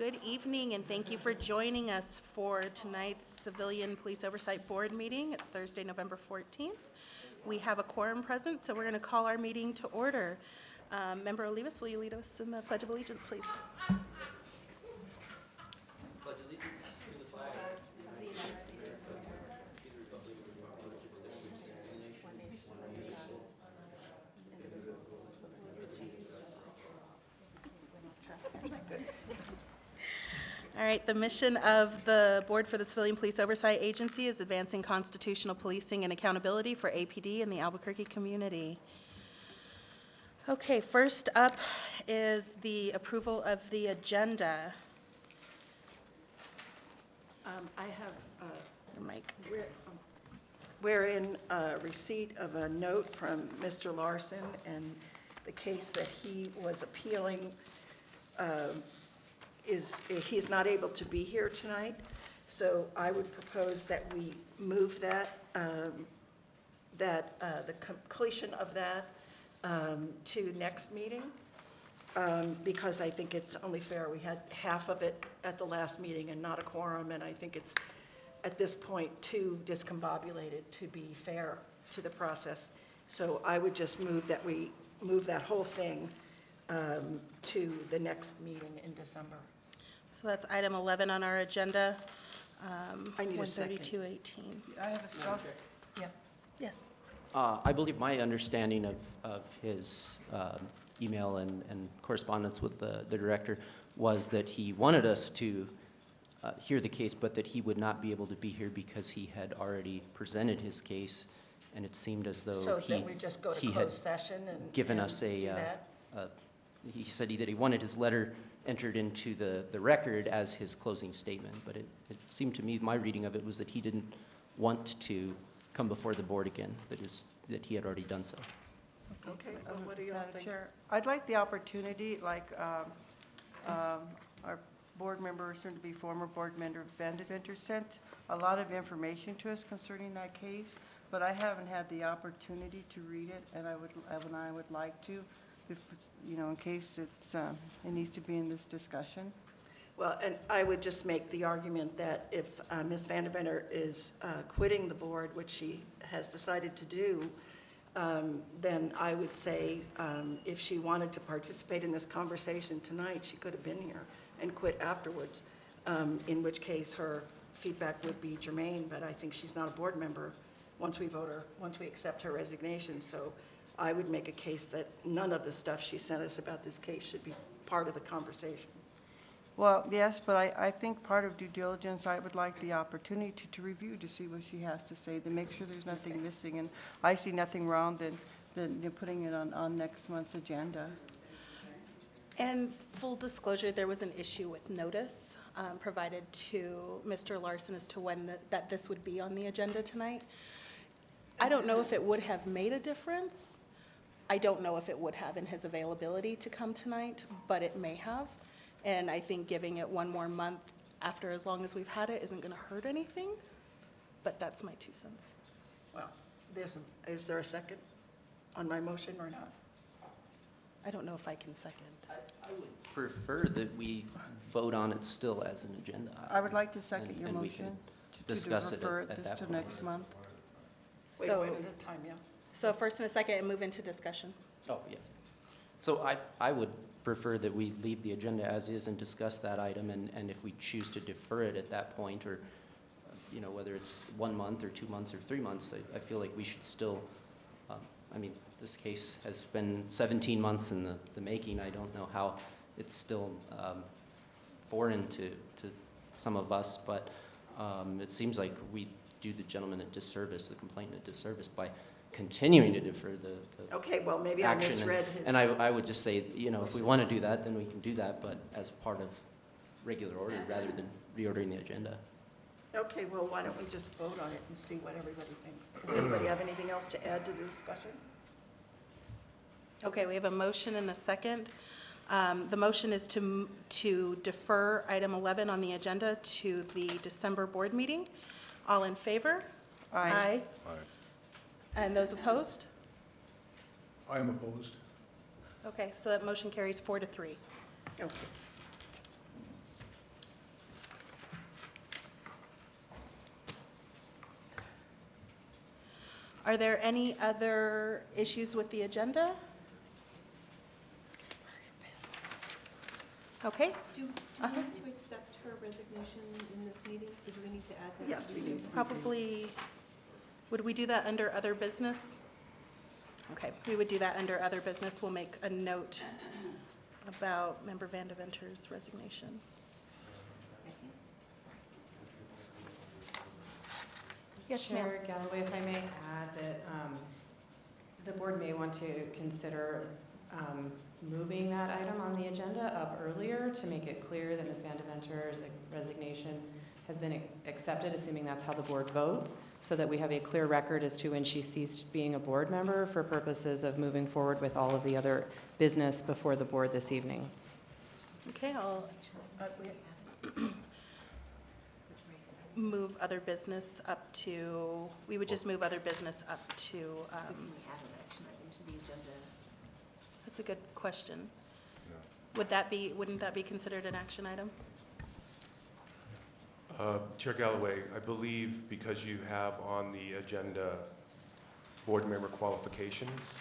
Good evening, and thank you for joining us for tonight's Civilian Police Oversight Board meeting. It's Thursday, November 14th. We have a quorum present, so we're going to call our meeting to order. Member Olivas, will you lead us in the Pledge of Allegiance, please? Pledge allegiance to the flag of the United States of America, to the republic for which it stands, one nation, under God, indivisible, with liberty and justice. All right, the mission of the Board for the Civilian Police Oversight Agency is advancing constitutional policing and accountability for APD in the Albuquerque community. Okay, first up is the approval of the agenda. I have, Your mic. we're in receipt of a note from Mr. Larson, and the case that he was appealing he's not able to be here tonight. So I would propose that we move that, the completion of that to next meeting, because I think it's only fair. We had half of it at the last meeting and not a quorum, and I think it's, at this point, too discombobulated to be fair to the process. So I would just move that we move that whole thing to the next meeting in December. So that's item 11 on our agenda. I need a second. 13218. I have a stop. Yeah. Yes. I believe my understanding of his email and correspondence with the director was that he wanted us to hear the case, but that he would not be able to be here because he had already presented his case, and it seemed as though So then we just go to closed session and given and us do that? he said that he wanted his letter entered into the record as his closing statement, but it seemed to me, my reading of it was that he didn't want to come before the board again, that he had already done so. Okay, what do you all Madam think? Chair, I'd like the opportunity, like our board member, soon to be former board member Vandeventer, sent a lot of information to us concerning that case, but I haven't had the opportunity to read it, and I would like to, if it's, in case it's it needs to be in this discussion. Well, and I would just make the argument that if Ms. Vandeventer is quitting the board, which she has decided to do, then I would say if she wanted to participate in this conversation tonight, she could have been here and quit afterwards, in which case her feedback would be germane, but I think she's not a board member once we accept her resignation. So I would make a case that none of the stuff she sent us about this case should be part of the conversation. Well, yes, but I think part of due diligence, I would like the opportunity to review, to see what she has to say, to make sure there's nothing missing. And I see nothing wrong than putting it on next month's agenda. And full disclosure, there was an issue with notice provided to Mr. Larson as to when that this would be on the agenda tonight. I don't know if it would have made a difference. I don't know if it would have in his availability to come tonight, but it may have. And I think giving it one more month after as long as we've had it isn't going to hurt anything, but that's my 2 cents. Well, is there a second on my motion or not? I don't know if I can second. I would prefer that we vote on it still as an agenda. I would like to second And- your and we can motion discuss to it refer at this that to point. next month. Wait So, at a time, yeah. so first and a second and move into discussion. Oh, yeah. So I would prefer that we leave the agenda as is and discuss that item, and if we choose to defer it at that point, or, whether it's 1 month or 2 months or 3 months, I feel like we should still, this case has been 17 months in the making. I don't know how it's still foreign to some of us, but it seems like we do the gentleman a disservice, the complainant a disservice, by continuing to defer the Okay, well, maybe I action. misread his. And I would just say, if we want to do that, then we can do that, but as part of regular order rather than reordering the agenda. Okay, well, why don't we just vote on it and see what everybody thinks? Does anybody have anything else to add to the discussion? Okay, we have a motion and a second. The motion is to defer item 11 on the agenda to the December board meeting. All in favor? Aye. And those opposed? I am opposed. Okay, so that motion carries 4-3. Okay. Are there any other issues with the agenda? Okay, Do we need to accept her resignation in this meeting? So do we need to add that? Yes, to we the do. agenda? probably, would we do that under other business? Okay, we would do that under other business. We'll make a note about Member Van Deventer's resignation. Yes, ma'am. Chair Galloway, if I may add that the board may want to consider moving that item on the agenda up earlier to make it clear that Ms. Van Deventer's resignation has been accepted, assuming that's how the board votes, so that we have a clear record as to when she ceased being a board member for purposes of moving forward with all of the other business before the board this evening. Okay, I'll move other business up to, we would just move other business up to, Could we add an action item to the agenda? that's a good question. Would that be, wouldn't that be considered an action item? Chair Galloway, I believe because you have on the agenda board member qualifications,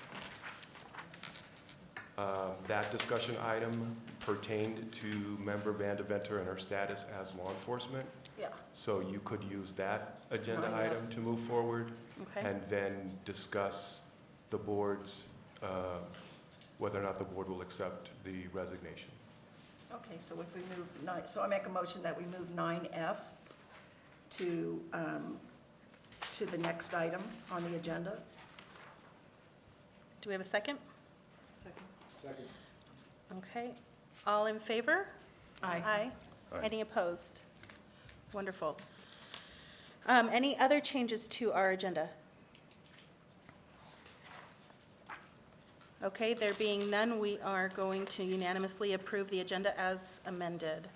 that discussion item pertained to Member Van Deventer and her status as law enforcement. Yeah. So you could use that agenda 9F. item to move forward Okay, and then discuss the board's, whether or not the board will accept the resignation. Okay, so if we move 9, so I make a motion that we move 9F to the next item on the agenda. do we have a second? Second. Okay, all in favor? Aye. Aye. Aye. Any opposed? Wonderful. Any other changes to our agenda? Okay, there being none, we are going to unanimously approve the agenda as amended.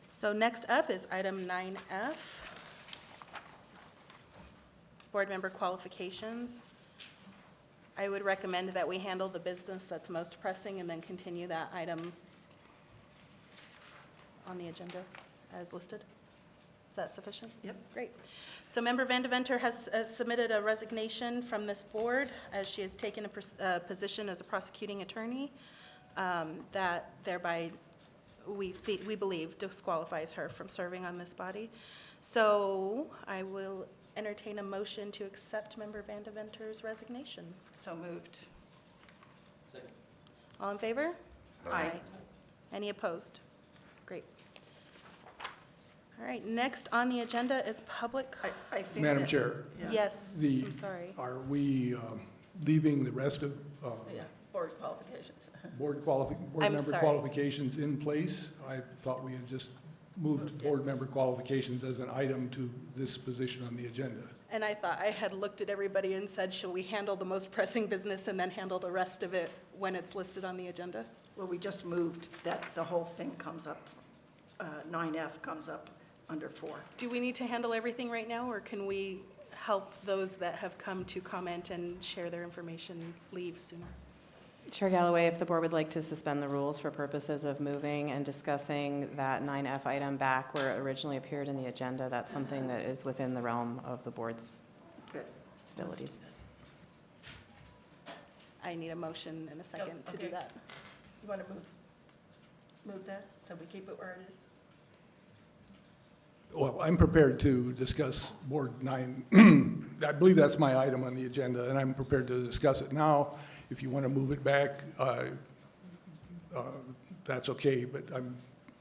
So next up is item 9F, board member qualifications. I would recommend that we handle the business that's most pressing and then continue that item on the agenda as listed. Is that sufficient? Yep. Great. So Member Van Deventer has submitted a resignation from this board as she has taken a position as a prosecuting attorney that thereby we believe disqualifies her from serving on this body. So I will entertain a motion to accept Member Van Deventer's resignation. So moved. All in favor? Aye. Any opposed? Great. All right, next on the agenda is public. I think Madam that- Chair, Yeah. Yes, The- I'm sorry. are we leaving the rest of Yeah, board qualifications. board I'm member sorry. qualifications in place? I thought we had just moved board member qualifications as an item to this position on the agenda. And I thought I had looked at everybody and said, shall we handle the most pressing business and then handle the rest of it when it's listed on the agenda? Well, we just moved that the whole thing comes up, 9F comes up under 4. Do we need to handle everything right now, or can we help those that have come to comment and share their information leave sooner? Chair Galloway, if the board would like to suspend the rules for purposes of moving and discussing that 9F item back where it originally appeared in the agenda, that's something that is within the realm of the board's Good. abilities. I need a motion and a second to do okay. that. You want to move that, so we keep it where it is? Well, I'm prepared to discuss Board 9. I believe that's my item on the agenda, and I'm prepared to discuss it now. If you want to move it back, that's okay, but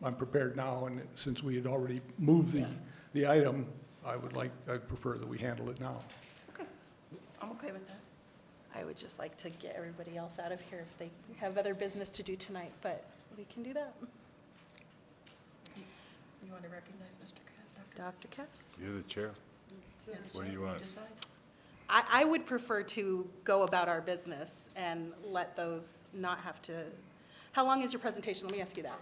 I'm prepared now, and since we had already moved the item, I'd prefer that we handle it now. Okay, I'm okay with that. I would just like to get everybody else out of here if they have other business to do tonight, but we can do that. You want to recognize Mr. Cat, Dr. Katz? You're the chair. Dr. What do you want? Decide. I would prefer to go about our business and let those not have to, how long is your presentation? Let me ask you that.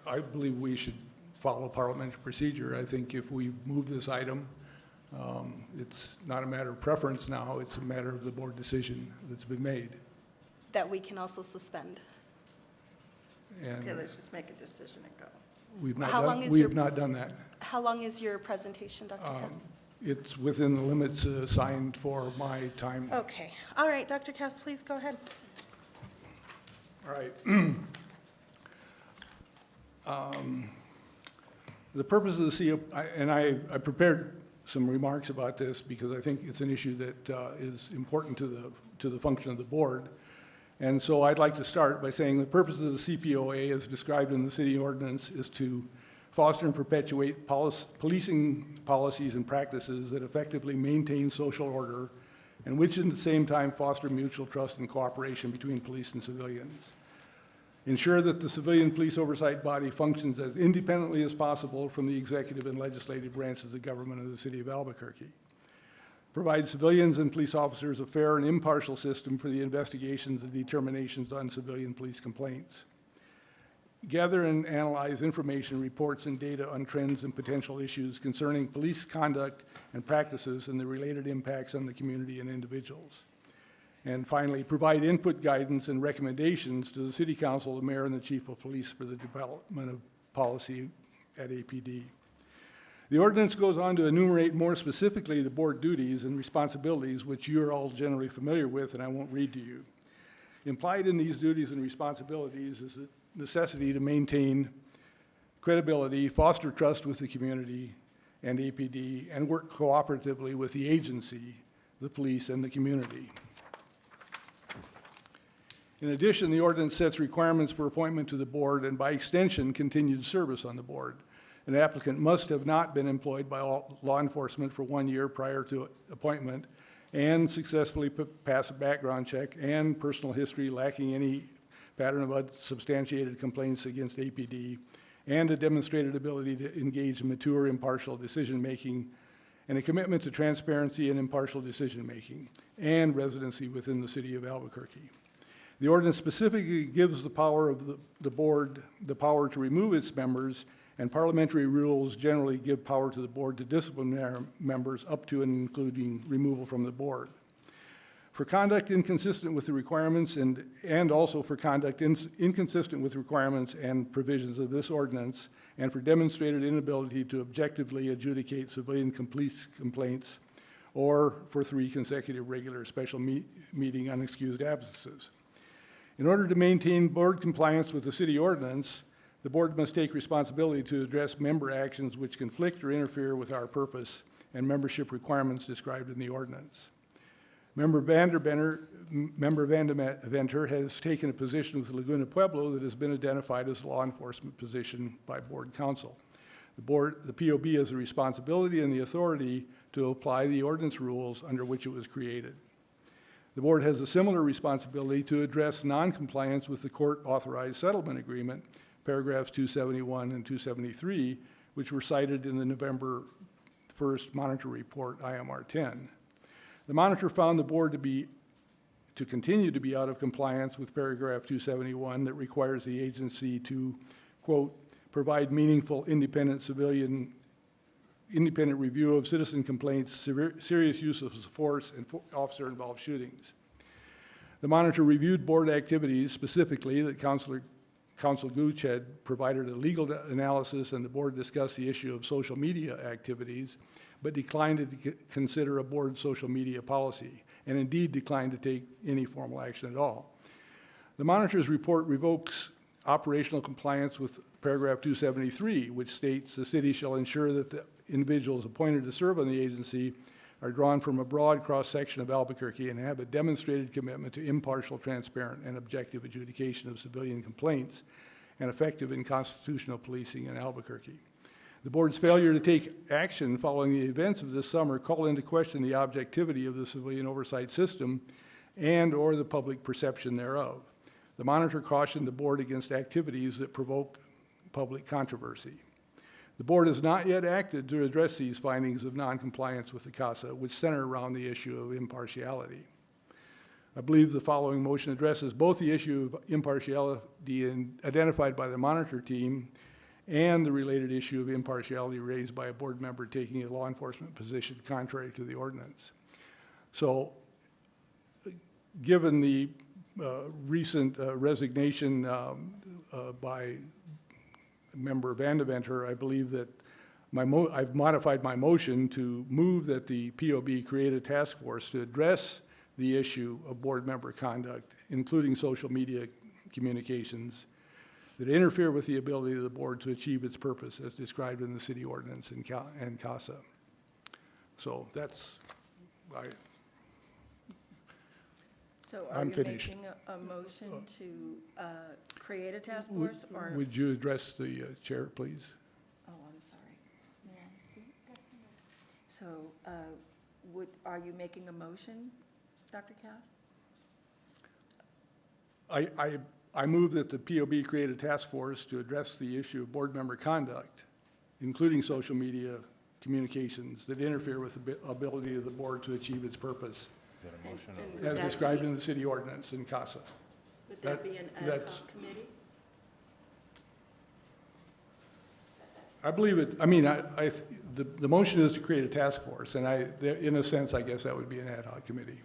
I believe we should follow parliamentary procedure. I think if we move this item, it's not a matter of preference now, it's a matter of the board decision that's been made. That we can also suspend. Okay, And let's just make a decision and go. we've How long not is we your- have not done that. How long is your presentation, Dr. Um, Katz? it's within the limits assigned for my time. Okay, all right, Dr. Cass, please go ahead. All right. The purpose of the COP, and I prepared some remarks about this because I think it's an issue that is important to the function of the board. And so I'd like to start by saying the purpose of the CPOA, as described in the city ordinance, is to foster and perpetuate policing policies and practices that effectively maintain social order and which at the same time foster mutual trust and cooperation between police and civilians. Ensure that the civilian police oversight body functions as independently as possible from the executive and legislative branches of government of the city of Albuquerque. Provide civilians and police officers a fair and impartial system for the investigations and determinations on civilian police complaints. Gather and analyze information, reports, and data on trends and potential issues concerning police conduct and practices and the related impacts on the community and individuals. And finally, provide input, guidance, and recommendations to the City Council, the Mayor, and the Chief of Police for the development of policy at APD. The ordinance goes on to enumerate more specifically the board duties and responsibilities, which you're all generally familiar with, and I won't read to you. Implied in these duties and responsibilities is the necessity to maintain credibility, foster trust with the community and APD, and work cooperatively with the agency, the police, and the community. In addition, the ordinance sets requirements for appointment to the board and, by extension, continued service on the board. An applicant must have not been employed by law enforcement for 1 year prior to appointment and successfully pass a background check and personal history lacking any pattern of unsubstantiated complaints against APD, and a demonstrated ability to engage in mature, impartial decision-making, and a commitment to transparency and impartial decision-making, and residency within the city of Albuquerque. The ordinance specifically gives the power of the board the power to remove its members, and parliamentary rules generally give power to the board to discipline their members up to and including removal from the board. For conduct inconsistent with the requirements and also for conduct inconsistent with requirements and provisions of this ordinance, and for demonstrated inability to objectively adjudicate civilian police complaints, or for 3 consecutive regular special meeting unexcused absences. In order to maintain board compliance with the city ordinance, the board must take responsibility to address member actions which conflict or interfere with our purpose and membership requirements described in the ordinance. Member Vandeventer has taken a position with Laguna Pueblo that has been identified as a law enforcement position by board council. The POB has the responsibility and the authority to apply the ordinance rules under which it was created. The board has a similar responsibility to address noncompliance with the court-authorized settlement agreement, paragraphs 271 and 273, which were cited in the November 1st monitor report, IMR 10. The monitor found the board to continue to be out of compliance with paragraph 271 that requires the agency to, quote, provide meaningful independent review of citizen complaints, serious use of force, and officer-involved shootings. The monitor reviewed board activities, specifically that Council Gooch had provided a legal analysis, and the board discussed the issue of social media activities, but declined to consider a board social media policy, and indeed declined to take any formal action at all. The monitor's report revokes operational compliance with paragraph 273, which states the city shall ensure that the individuals appointed to serve on the agency are drawn from a broad cross-section of Albuquerque and have a demonstrated commitment to impartial, transparent, and objective adjudication of civilian complaints and effective and constitutional policing in Albuquerque. The board's failure to take action following the events of this summer call into question the objectivity of the civilian oversight system and/or the public perception thereof. The monitor cautioned the board against activities that provoke public controversy. The board has not yet acted to address these findings of noncompliance with the CASA, which center around the issue of impartiality. I believe the following motion addresses both the issue of impartiality identified by the monitor team and the related issue of impartiality raised by a board member taking a law enforcement position contrary to the ordinance. So, given the recent resignation by Member Vandeventer, I believe that I've modified my motion to move that the POB create a task force to address the issue of board member conduct, including social media communications, that interfere with the ability of the board to achieve its purpose as described in the city ordinance and CASA. So that's, So are I'm you finished. making a motion to create a task force, or? would you address the chair, please? Oh, I'm sorry. May I speak? So, are you making a motion, Dr. Cass? I move that the POB create a task force to address the issue of board member conduct, including social media communications that interfere with the ability of the board to achieve its purpose, Is that a motion? And would as that described be- in the city ordinance in CASA. Would that be an ad that's- hoc committee? I believe it, the motion is to create a task force, and in a sense, I guess that would be an ad hoc committee.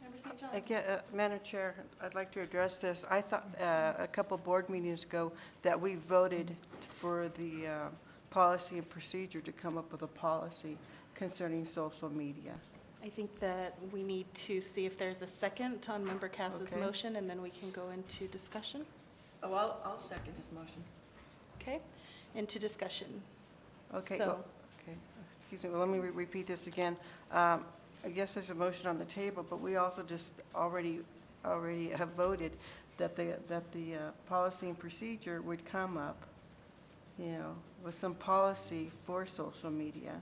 Member St. John? Again, Madam Chair, I'd like to address this. I thought a couple board meetings ago that we voted for the policy and procedure to come up with a policy concerning social media. I think that we need to see if there's a second on Member Cass's Okay. motion, and then we can go into discussion. Oh, I'll second his motion. Okay? Into discussion. Okay, So- well, okay, excuse me, well, let me repeat this again. I guess there's a motion on the table, but we also just already have voted that the policy and procedure would come up, with some policy for social media.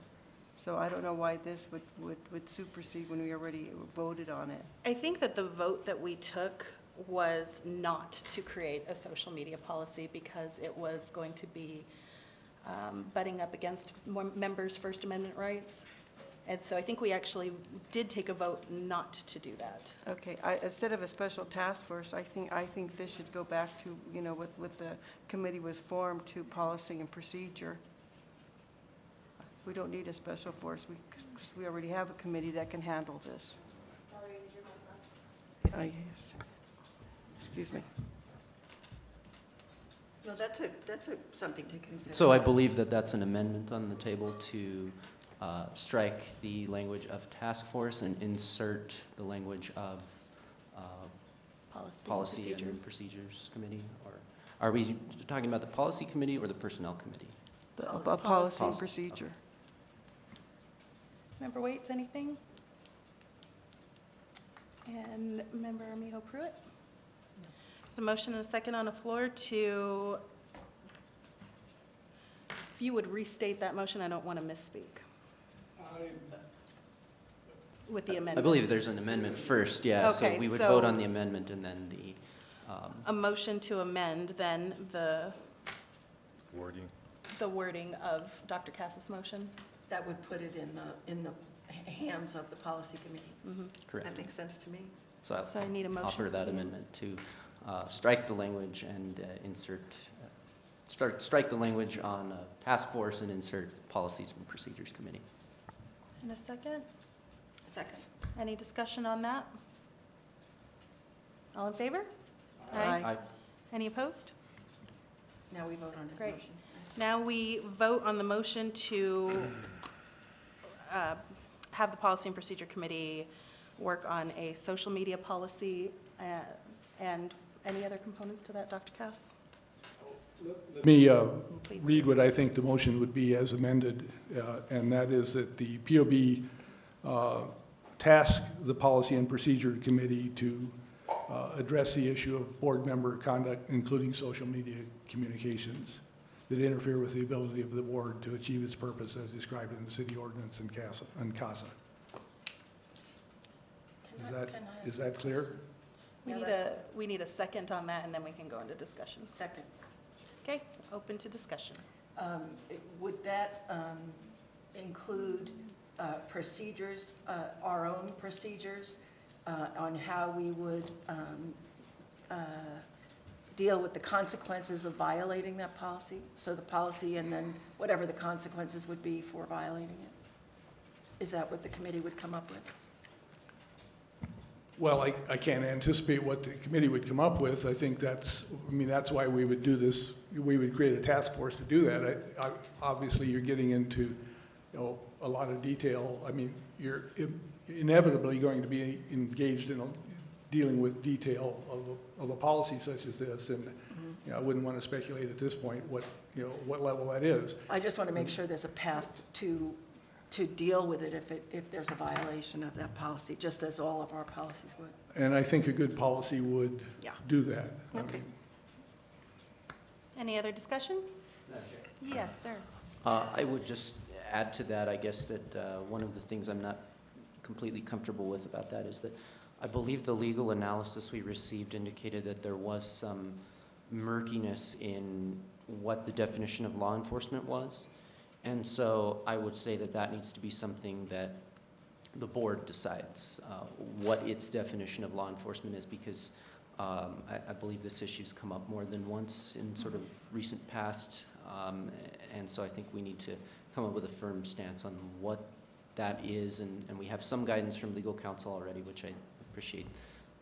So I don't know why this would supersede when we already voted on it. I think that the vote that we took was not to create a social media policy because it was going to be butting up against members' First Amendment rights. And so I think we actually did take a vote not to do that. Okay, instead of a special task force, I think this should go back to, what the committee was formed, to policy and procedure. We don't need a special force, because we already have a committee that can handle this. Yes. Excuse me. No, that's something to consider. So I believe that that's an amendment on the table to strike the language of task force and insert the language of policy procedure. and procedures committee? Or are we talking about the policy committee or the personnel committee? A Policy. policy and Policy, procedure. Member Waits, anything? And Member Miho Pruitt? There's a motion and a second on the floor to, if you would restate that motion, I don't want to misspeak. With the amendment. I believe there's an amendment first, yeah. So Okay, we would so- vote on the amendment and then the, A motion to amend then the Wording. wording of Dr. Cass's motion. That would put it in the hands of the policy committee. correct. That makes sense to me. So So I need a I'll motion. offer that amendment to strike the language and strike the language on task force and insert policies and procedures committee. In a second. Second. Any discussion on that? All in favor? Aye. Any opposed? Now we vote on his Great. motion. Now we vote on the motion to have the Policy and Procedure Committee work on a social media policy and any other components to that, Dr. Cass? Let me Please read do. what I think the motion would be as amended, and that is that the POB task the Policy and Procedure Committee to address the issue of board member conduct, including social media communications that interfere with the ability of the board to achieve its purpose as described in the city ordinance and CASA. Is that clear? We need a second on that, and then we can go into discussion. Second. Okay, open to discussion. Would that include procedures, our own procedures, on how we would deal with the consequences of violating that policy? So the policy and then whatever the consequences would be for violating it? Is that what the committee would come up with? Well, I can't anticipate what the committee would come up with. I think that's why we would do this. We would create a task force to do that. Obviously, you're getting into, a lot of detail. I mean, you're inevitably going to be engaged in dealing with detail of a policy such as this, and I wouldn't want to speculate at this point what level that is. I just want to make sure there's a path to deal with it if there's a violation of that policy, just as all of our policies would. And I think a good policy would Yeah. do that. I Okay. mean, Any other discussion? Yes, sir. I would just add to that, I guess, that one of the things I'm not completely comfortable with about that is that I believe the legal analysis we received indicated that there was some murkiness in what the definition of law enforcement was. And so I would say that that needs to be something that the board decides what its definition of law enforcement is, because I believe this issue's come up more than once in sort of recent past. And so I think we need to come up with a firm stance on what that is. And we have some guidance from legal counsel already, which I appreciate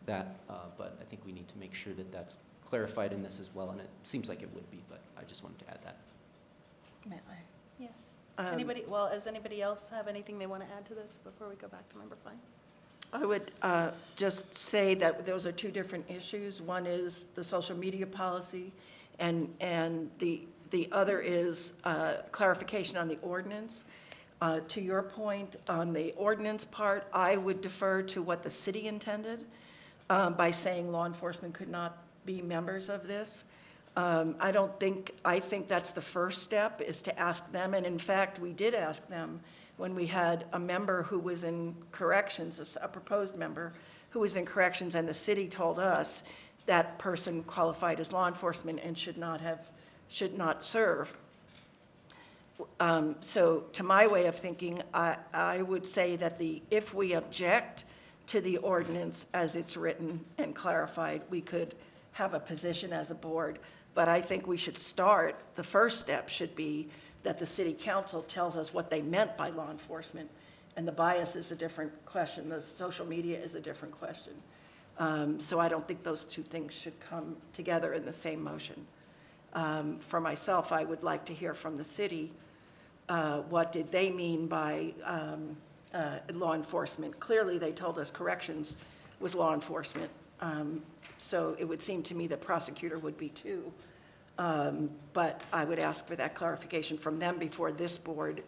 that. But I think we need to make sure that that's clarified in this as well. And it seems like it would be, but I just wanted to add that. May I? Yes. Um, Does anybody else have anything they want to add to this before we go back to number 5? I would just say that those are two different issues. One is the social media policy, and the other is clarification on the ordinance. To your point, on the ordinance part, I would defer to what the city intended by saying law enforcement could not be members of this. I think that's the first step, is to ask them, and in fact, we did ask them when we had a member who was in corrections, a proposed member who was in corrections, and the city told us that person qualified as law enforcement and should not serve. So to my way of thinking, I would say that if we object to the ordinance as it's written and clarified, we could have a position as a board. But I think we should start, the first step should be that the city council tells us what they meant by law enforcement. And the bias is a different question. The social media is a different question. So I don't think those two things should come together in the same motion. For myself, I would like to hear from the city, what did they mean by law enforcement? Clearly, they told us corrections was law enforcement. So it would seem to me that prosecutor would be too. But I would ask for that clarification from them before this board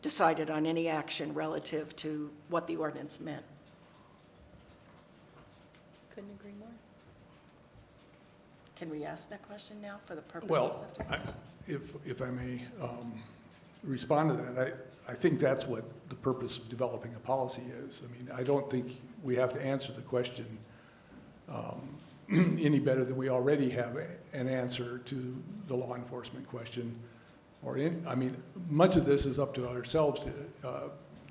decided on any action relative to what the ordinance meant. Couldn't agree more. Can we ask that question now for the purposes Well, of discussion? if I may respond to that, I think that's what the purpose of developing a policy is. I mean, I don't think we have to answer the question any better than we already have an answer to the law enforcement question. Much of this is up to ourselves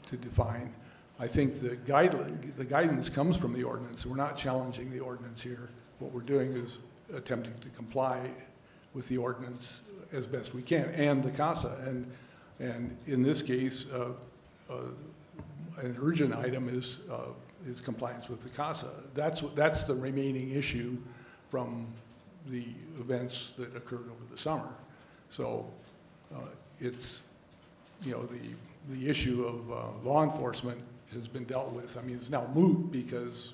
to define. I think the guidance comes from the ordinance. We're not challenging the ordinance here. What we're doing is attempting to comply with the ordinance as best we can, and the CASA. And in this case, an urgent item is compliance with the CASA. That's the remaining issue from the events that occurred over the summer. So it's, the issue of law enforcement has been dealt with. I mean, it's now moot because,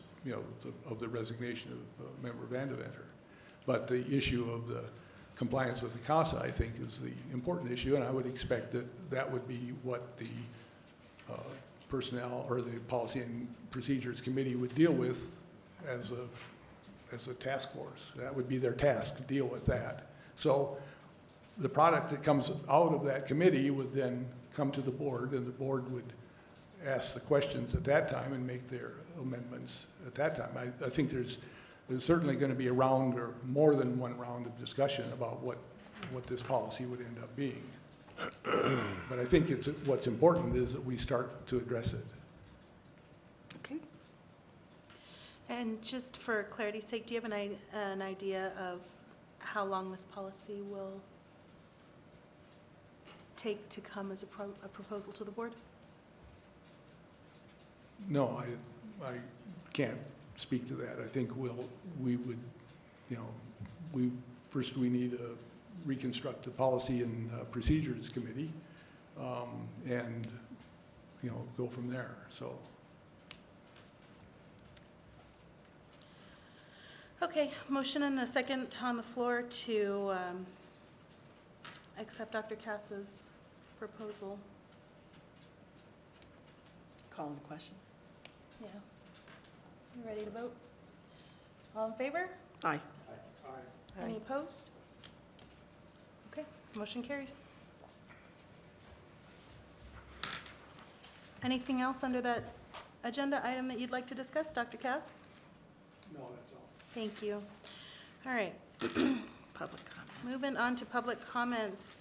of the resignation of Member Vandeventer. But the issue of the compliance with the CASA, I think, is the important issue, and I would expect that would be what the personnel or the Policy and Procedures Committee would deal with as a task force. That would be their task, to deal with that. So the product that comes out of that committee would then come to the board, and the board would ask the questions at that time and make their amendments at that time. I think there's certainly going to be a round or more than one round of discussion about what this policy would end up being. But I think what's important is that we start to address it. Okay. And just for clarity's sake, do you have an idea of how long this policy will take to come as a proposal to the board? No, I can't speak to that. I think we would, you know, first we need to reconstruct the Policy and Procedures Committee, and, you know, go from there, so. Okay, motion and a second on the floor to accept Dr. Cass's proposal. Calling the question. Yeah. You ready to vote? All in favor? Aye. Any opposed? Okay, motion carries. Anything else under that agenda item that you'd like to discuss, Dr. Cass? No, that's all. Thank you. All right, Public comment. moving on to public comments.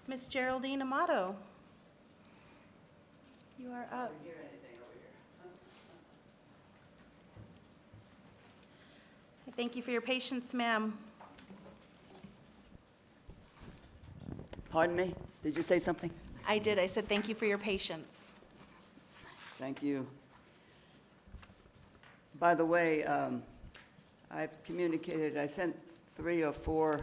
Miss Geraldine Amato. You are up. Thank you for your patience, ma'am. Pardon me? Did you say something? I did, I said thank you for your patience. Thank you. By the way, I've communicated, I sent 3 or 4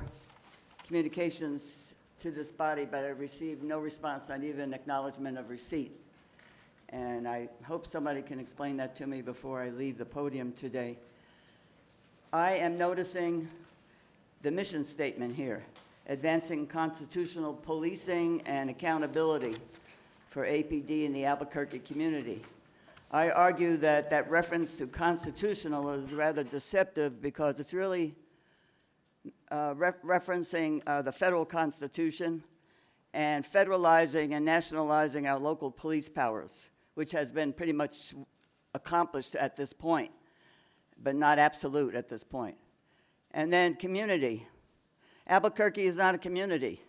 communications to this body, but I received no response, not even acknowledgement of receipt. And I hope somebody can explain that to me before I leave the podium today. I am noticing the mission statement here, advancing constitutional policing and accountability for APD in the Albuquerque community. I argue that that reference to constitutional is rather deceptive because it's really referencing the federal constitution and federalizing and nationalizing our local police powers, which has been pretty much accomplished at this point, but not absolute at this point. And then community. Albuquerque is not a community.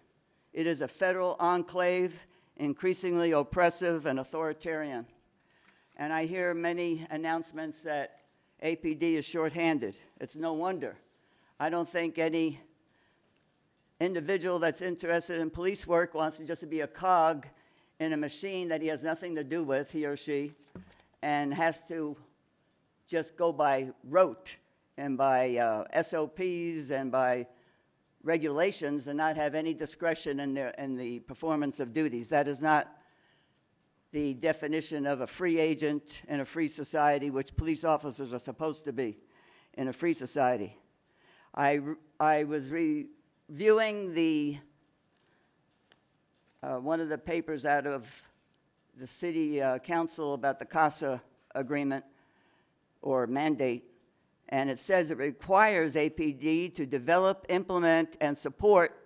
It is a federal enclave, increasingly oppressive and authoritarian. And I hear many announcements that APD is shorthanded. It's no wonder. I don't think any individual that's interested in police work wants to just be a cog in a machine that he has nothing to do with, he or she, and has to just go by rote and by SOPs and by regulations and not have any discretion in the performance of duties. That is not the definition of a free agent in a free society, which police officers are supposed to be in a free society. I was reviewing the one of the papers out of the city council about the CASA agreement or mandate, and it says it requires APD to develop, implement, and support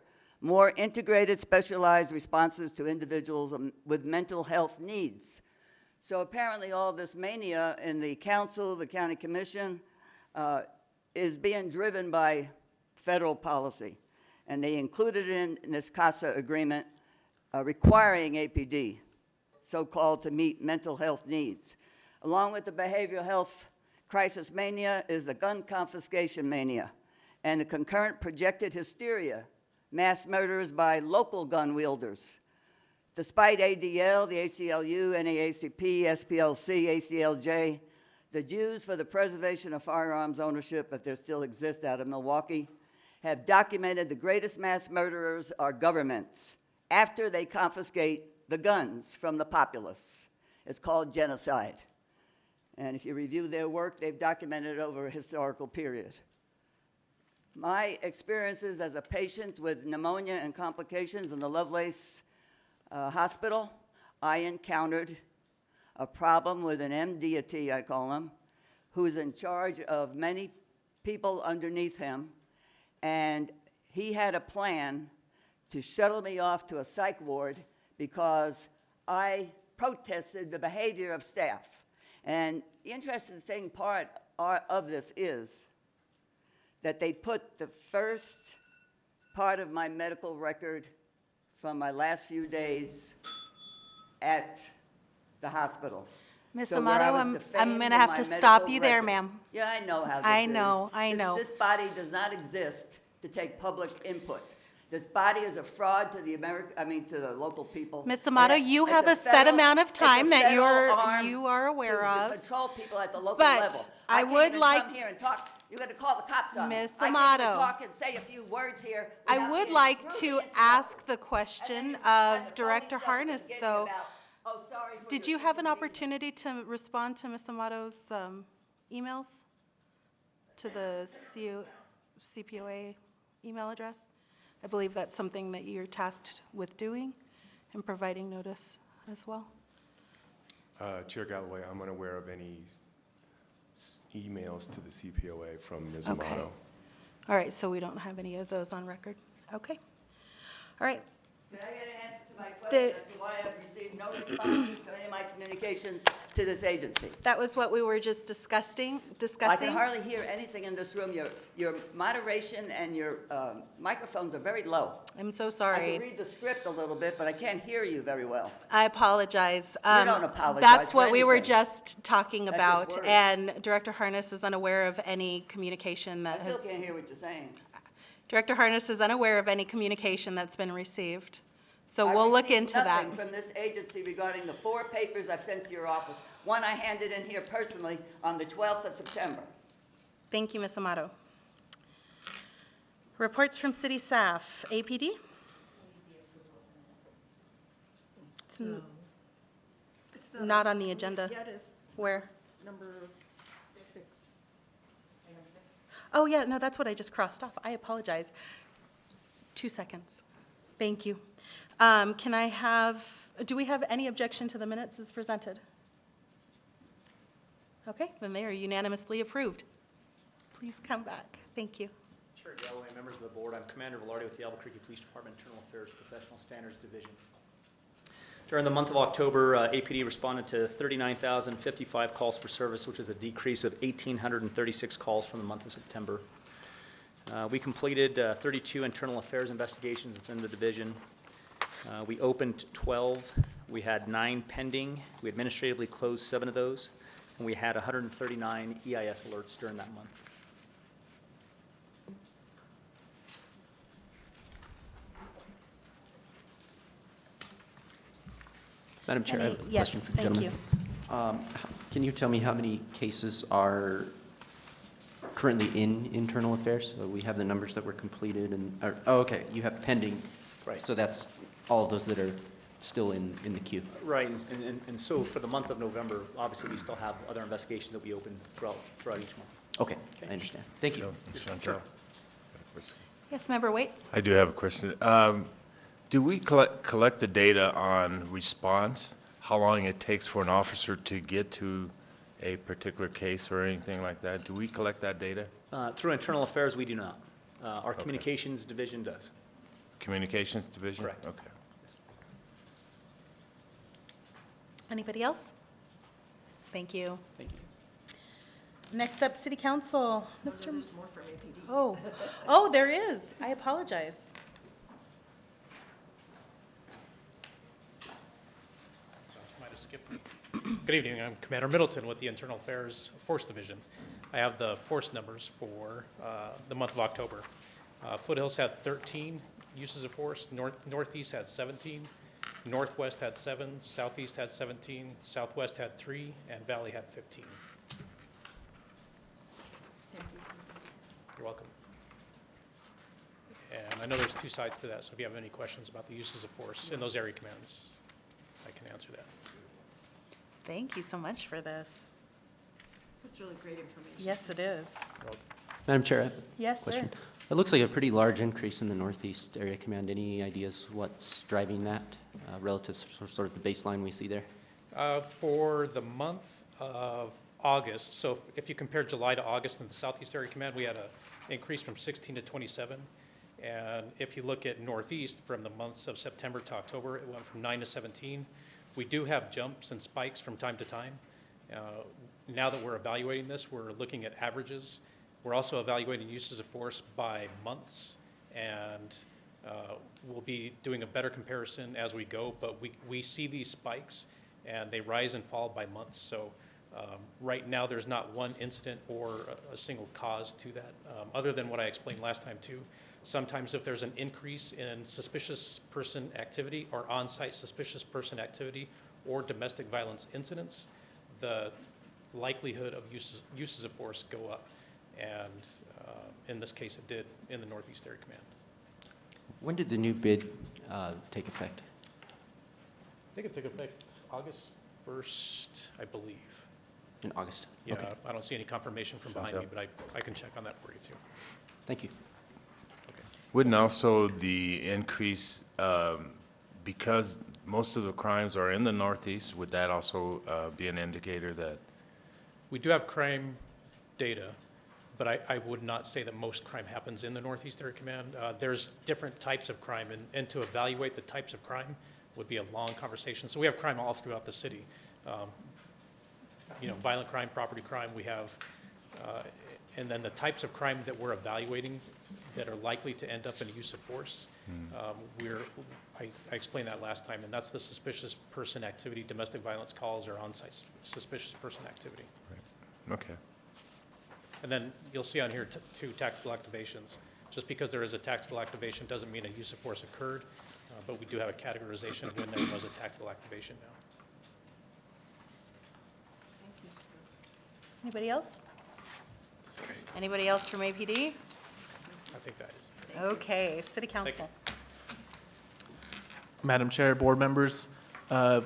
more integrated, specialized responses to individuals with mental health needs. So apparently all this mania in the council, the county commission, is being driven by federal policy. And they included in this CASA agreement requiring APD, so-called, to meet mental health needs. Along with the behavioral health crisis mania is the gun confiscation mania and the concurrent projected hysteria, mass murders by local gun wielders. Despite ADL, the ACLU, NAACP, SPLC, ACLJ, the Jews for the Preservation of Firearms Ownership, if there still exists out of Milwaukee, have documented the greatest mass murderers are governments after they confiscate the guns from the populace. It's called genocide. And if you review their work, they've documented it over a historical period. My experiences as a patient with pneumonia and complications in the Lovelace Hospital, I encountered a problem with an M-deity, I call him, who's in charge of many people underneath him, and he had a plan to shuttle me off to a psych ward because I protested the behavior of staff. And the interesting part of this is that they put the first part of my medical record from my last few days at the hospital. Miss So where I Amato, was I'm defamed going in to have my to stop medical you there, record. ma'am. Yeah, I know how this I is. know, I know. This body does not exist to take public input. This body is a fraud to the to the local people. Ms. Amato, And you it's have a set federal- amount of it's a time that federal arm you are aware to of. control people at the local But level. I can't would even like- come here and talk. You're going to call the cops on me. Ms. I can't Amato. even talk and say a few words here. I without would being like rudely to interrupted. ask the And then question you have of the Director phony stuff at the Harness, beginning though. about, "Oh, sorry for Did your you have an inconvenience." opportunity to respond to Ms. Amato's emails? To the CPOA email address? I believe that's something that you're tasked with doing and providing notice as well. Chair Galloway, I'm unaware of any emails to the CPOA from Ms. Okay. Amato. All right, so we don't have any of those on record. Okay. All right. Did I get an answer to my question as to why I've received no responses to any of my communications to this agency? That was what we were just I discussing. can hardly hear anything in this room. Your moderation and your microphones are very low. I'm so I can sorry. read the script a little bit, but I can't hear you very well. I apologize. don't apologize That's for what we were anything. just talking That's about, just words. and Director Harness is unaware of any communication I that still has, can't hear what you're saying. Director Harness is unaware of any communication that's been received. So I we'll look received into that. nothing from this agency regarding the 4 papers I've sent to your office. One I handed in here personally on the 12th of September. Thank you, Ms. Amato. Reports from city staff. APD? It's It's not on the agenda. Yeah, it is. Where? Number 6. Oh, yeah, no, that's what I just crossed off. I apologize. 2 seconds. Thank you. Can I have, do we have any objection to the minutes as presented? Okay, then they are unanimously approved. Please come back. Thank you. Chair Galloway, members of the board, I'm Commander Velarde with the Albuquerque Police Department Internal Affairs Professional Standards Division. During the month of October, APD responded to 39,055 calls for service, which is a decrease of 1,836 calls from the month of September. We completed 32 internal affairs investigations within the division. We opened 12. We had 9 pending. We administratively closed 7 of those, and we had 139 EIS alerts during that month. Madam Chair, I have a Any- question yes, for the thank gentleman. Can you tell me how many cases are currently in internal affairs? So we have the numbers that were completed oh, okay, you have pending. Right. So that's all of those that are still in the queue. Right, and so for the month of November, obviously, we still have other investigations that we open throughout each month. Okay, I understand. Thank you. Sure. Yes, Member Waits? I do have a question. Do we collect the data on response? How long it takes for an officer to get to a particular case or anything like that? Do we collect that data? Through internal affairs, we do not. Our communications division does. Communications division? Correct. Okay. Anybody else? Thank you. Thank you. Next up, City Council. Mr. Oh, there is. I apologize. Might have skipped me. Good evening, I'm Commander Middleton with the Internal Affairs Force Division. I have the force numbers for the month of October. Foothills had 13 uses of force, Northeast had 17, Northwest had 7, Southeast had 17, Southwest had 3, and Valley had 15. You're welcome. And I know there's 2 sides to that, so if you have any questions about the uses of force in those area commands, I can answer that. Thank you so much for this. That's really great information. Yes, it is. Madam Chair, I have a Yes, sir. question. It looks like a pretty large increase in the Northeast Area Command. Any ideas what's driving that relative to sort of the baseline we see there? For the month of August, so if you compare July to August in the Southeast Area Command, we had an increase from 16 to 27. And if you look at Northeast, from the months of September to October, it went from 9 to 17. We do have jumps and spikes from time to time. Now that we're evaluating this, we're looking at averages. We're also evaluating uses of force by months, and we'll be doing a better comparison as we go, but we see these spikes, and they rise and fall by months. So Right now, there's not one incident or a single cause to that, other than what I explained last time too. Sometimes if there's an increase in suspicious person activity or on-site suspicious person activity or domestic violence incidents, the likelihood of uses of force go up. And in this case, it did in the Northeast Area Command. When did the new bid take effect? I think it took effect August 1st, I believe. In August? Yeah, Okay. I don't see any confirmation from behind me, but I can check on that for you too. Thank you. Wouldn't also the increase, because most of the crimes are in the Northeast, would that also be an indicator that? We do have crime data, but I would not say that most crime happens in the Northeast Area Command. There's different types of crime, and to evaluate the types of crime would be a long conversation. So we have crime all throughout the city. You know, violent crime, property crime, we have, and then the types of crime that we're evaluating that are likely to end up in use of force. I explained that last time, and that's the suspicious person activity, domestic violence calls, or on-site suspicious person activity. Okay. And then you'll see on here two tactical activations. Just because there is a tactical activation doesn't mean a use of force occurred, but we do have a categorization of when there was a tactical activation now. Thank you, sir. Anybody else? Anybody else from APD? I think that is. Okay, City Council. Madam Chair, board members,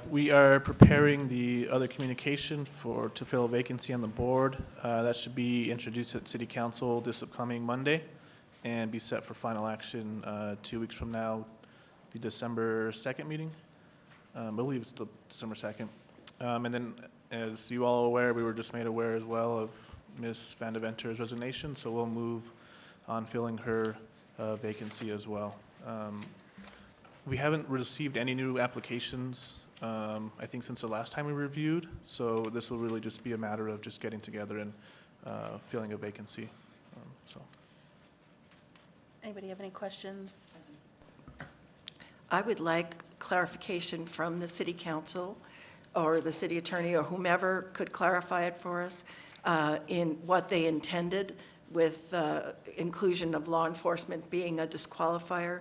we are preparing the other communication to fill a vacancy on the board. That should be introduced at City Council this upcoming Monday and be set for final action 2 weeks from now, the December 2nd meeting. I believe it's the December 2nd. And then, as you all are aware, we were just made aware as well of Ms. Van Deventer's resignation, so we'll move on filling her vacancy as well. We haven't received any new applications, I think, since the last time we reviewed, so this will really just be a matter of just getting together and filling a vacancy. So, Anybody have any questions? I would like clarification from the city council or the city attorney or whomever could clarify it for us in what they intended with inclusion of law enforcement being a disqualifier.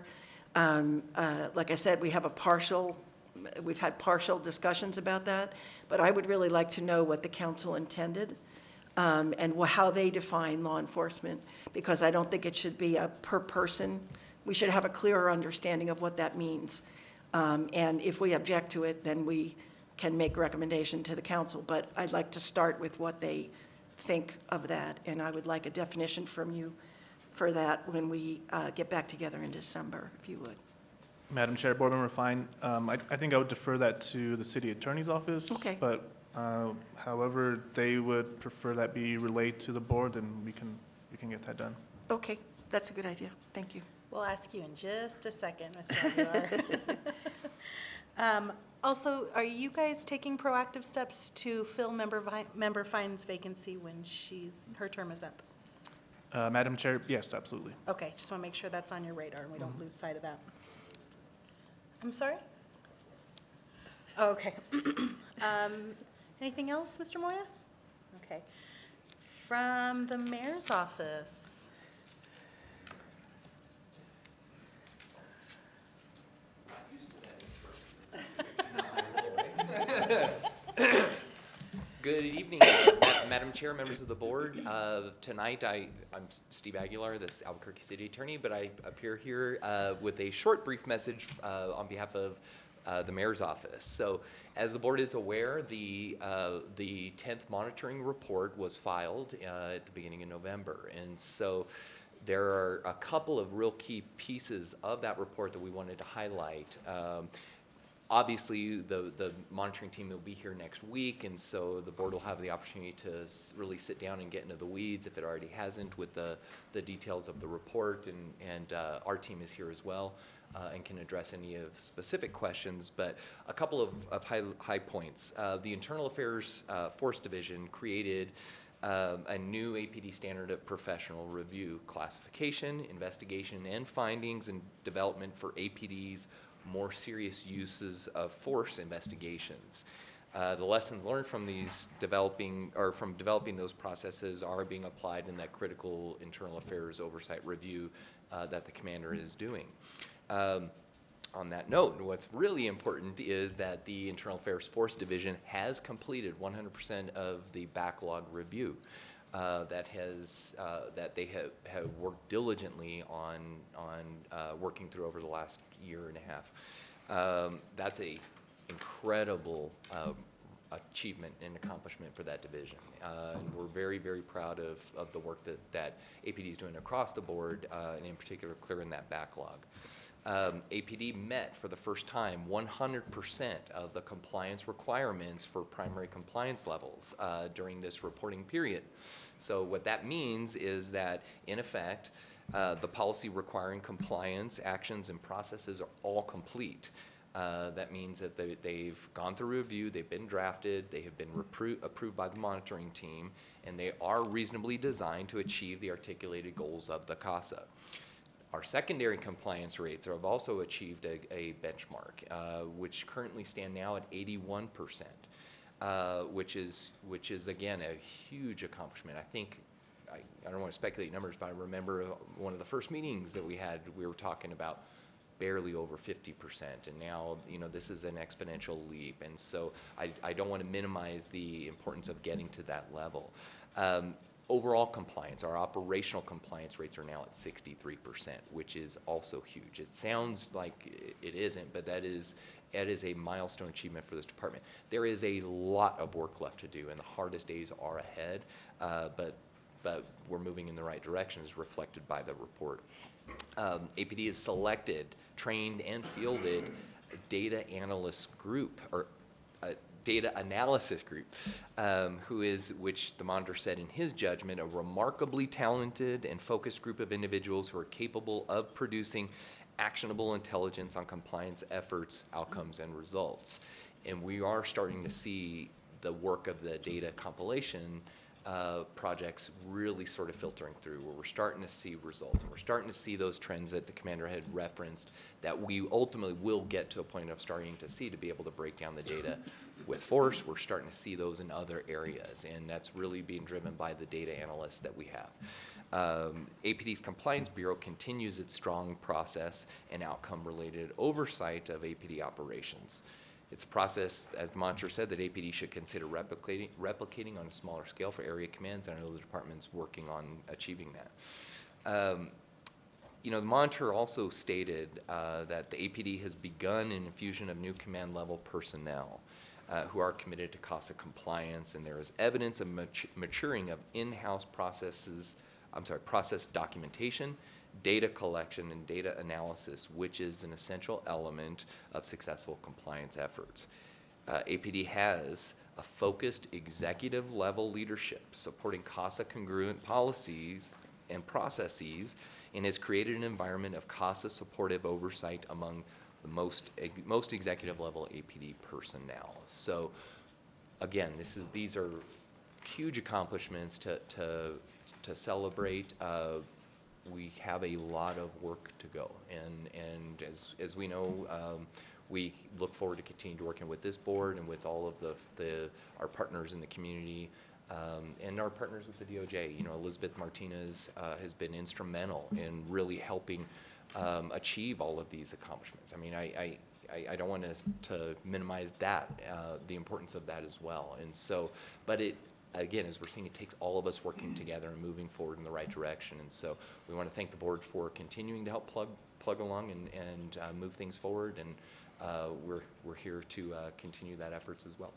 Like I said, we've had partial discussions about that, but I would really like to know what the council intended and how they define law enforcement, because I don't think it should be a per person. We should have a clearer understanding of what that means. And if we object to it, then we can make a recommendation to the council. But I'd like to start with what they think of that, and I would like a definition from you for that when we get back together in December, if you would. Madam Chair, board member Fine, I think I would defer that to the city attorney's office. Okay. But however they would prefer that be relayed to the board, then we can get that done. Okay, that's a good idea. Thank you. We'll ask you in just a second, Mr. Aguilar. Also, are you guys taking proactive steps to fill Member Fine's vacancy when her term is up? Madam Chair, yes, absolutely. Okay, just want to make sure that's on your radar and we don't lose sight of that. I'm sorry? Okay. Anything else, Mr. Moya? Okay. From the mayor's office. Good evening, Madam Chair, members of the board. Tonight, I'm Steve Aguilar, the Albuquerque City Attorney, but I appear here with a short, brief message on behalf of the Mayor's Office. So, as the board is aware, the 10th monitoring report was filed at the beginning of November, and so there are a couple of real key pieces of that report that we wanted to highlight. Obviously, the monitoring team will be here next week, and so the board will have the opportunity to really sit down and get into the weeds, if it already hasn't, with the details of the report, and our team is here as well and can address any of specific questions. But a couple of high points. The Internal Affairs Force Division created a new APD standard of professional review, classification, investigation, and findings and development for APD's more serious uses of force investigations. The lessons learned from these developing those processes are being applied in that critical internal affairs oversight review that the commander is doing. On that note, what's really important is that the Internal Affairs Force Division has completed 100% of the backlog review that they have worked diligently on working through over the last year and a half. That's a incredible achievement and accomplishment for that division. And we're very, very proud of the work that APD is doing across the board, and in particular clearing that backlog. APD met for the first time 100% of the compliance requirements for primary compliance levels during this reporting period. So what that means is that, in effect, the policy requiring compliance actions and processes are all complete. That means that they've gone through review, they've been drafted, they have been approved by the monitoring team, and they are reasonably designed to achieve the articulated goals of the CASA. Our secondary compliance rates have also achieved a benchmark, which currently stand now at 81%, which is again a huge accomplishment. I think, I don't want to speculate numbers, but I remember one of the first meetings that we had, we were talking about barely over 50%, and now, you know, this is an exponential leap, and so I don't want to minimize the importance of getting to that level. Overall compliance, our operational compliance rates are now at 63%, which is also huge. It sounds like it isn't, but that is a milestone achievement for this department. There is a lot of work left to do, and the hardest days are ahead, but we're moving in the right direction, as reflected by the report. APD has selected, trained, and fielded a data analyst group, or a data analysis group, which the monitor said in his judgment, a remarkably talented and focused group of individuals who are capable of producing actionable intelligence on compliance efforts, outcomes, and results. And we are starting to see the work of the data compilation projects really sort of filtering through, where we're starting to see results, and we're starting to see those trends that the commander had referenced that we ultimately will get to a point of starting to see, to be able to break down the data with force. We're starting to see those in other areas, and that's really being driven by the data analysts that we have. APD's Compliance Bureau continues its strong process and outcome-related oversight of APD operations. It's a process, as the monitor said, that APD should consider replicating on a smaller scale for area commands, and I know the department's working on achieving that. You know, the monitor also stated that the APD has begun an infusion of new command level personnel who are committed to CASA compliance, and there is evidence of maturing of in-house process documentation, data collection, and data analysis, which is an essential element of successful compliance efforts. APD has a focused executive level leadership supporting CASA congruent policies and processes, and has created an environment of CASA supportive oversight among the most executive level APD personnel. So again, these are huge accomplishments to celebrate. We have a lot of work to go, and as we know, we look forward to continue to working with this board and with all of our partners in the community, and our partners with the DOJ. You know, Elizabeth Martinez has been instrumental in really helping achieve all of these accomplishments. I mean, I don't want to minimize that, the importance of that as well. And so, but again, as we're seeing, it takes all of us working together and moving forward in the right direction. And so we want to thank the board for continuing to help plug along and move things forward. And we're here to continue that efforts as well.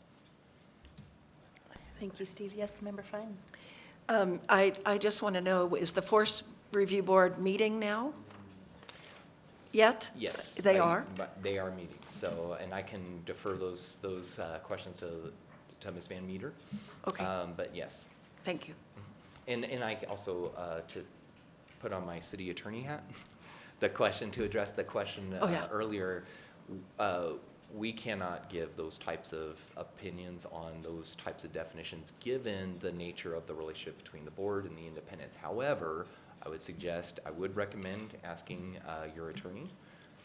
Thank you, Steve. Yes, Member Fine. I just want to know, is the Force Review Board meeting now? Yet? Yes. They are? They are meeting. So, and I can defer those questions to Ms. Van Meter. Okay. But yes. Thank you. And I also, to put on my city attorney hat, to address the question earlier, we cannot give those types of opinions on those types of definitions, given the nature of the relationship between the board and the independents. However, I would recommend asking your attorney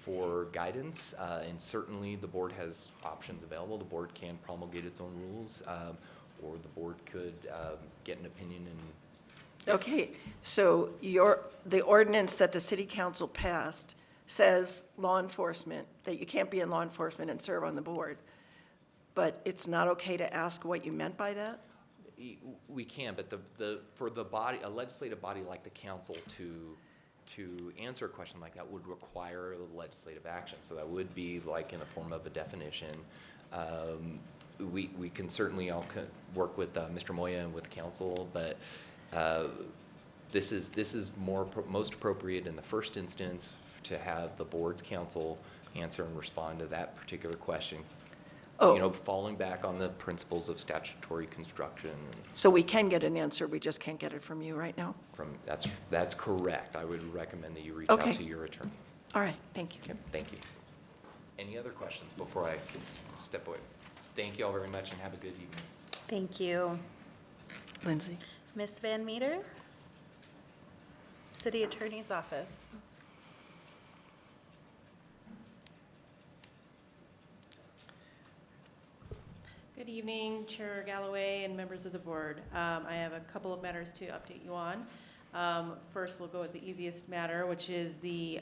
for guidance, and certainly the board has options available. The board can promulgate its own rules, or the board could get an opinion and. Okay, so the ordinance that the city council passed says law enforcement, that you can't be in law enforcement and serve on the board. But it's not okay to ask what you meant by that? We can, but for the body, a legislative body like the council to answer a question like that would require legislative action. So that would be like in the form of a definition. We can certainly all work with Mr. Moya and with the council, but this is most appropriate in the first instance to have the board's council answer and respond to that particular question. Oh. You know, falling back on the principles of statutory construction. So we can get an answer, we just can't get it from you right now? That's correct. I would recommend that you reach Okay. out to your attorney. All right, thank you. Okay, thank you. Any other questions before I can step away? Thank you all very much and have a good evening. Thank you. Lindsay? Ms. Van Meter? City Attorney's Office. Good evening, Chair Galloway and members of the board. I have a couple of matters to update you on. First, we'll go with the easiest matter, which is the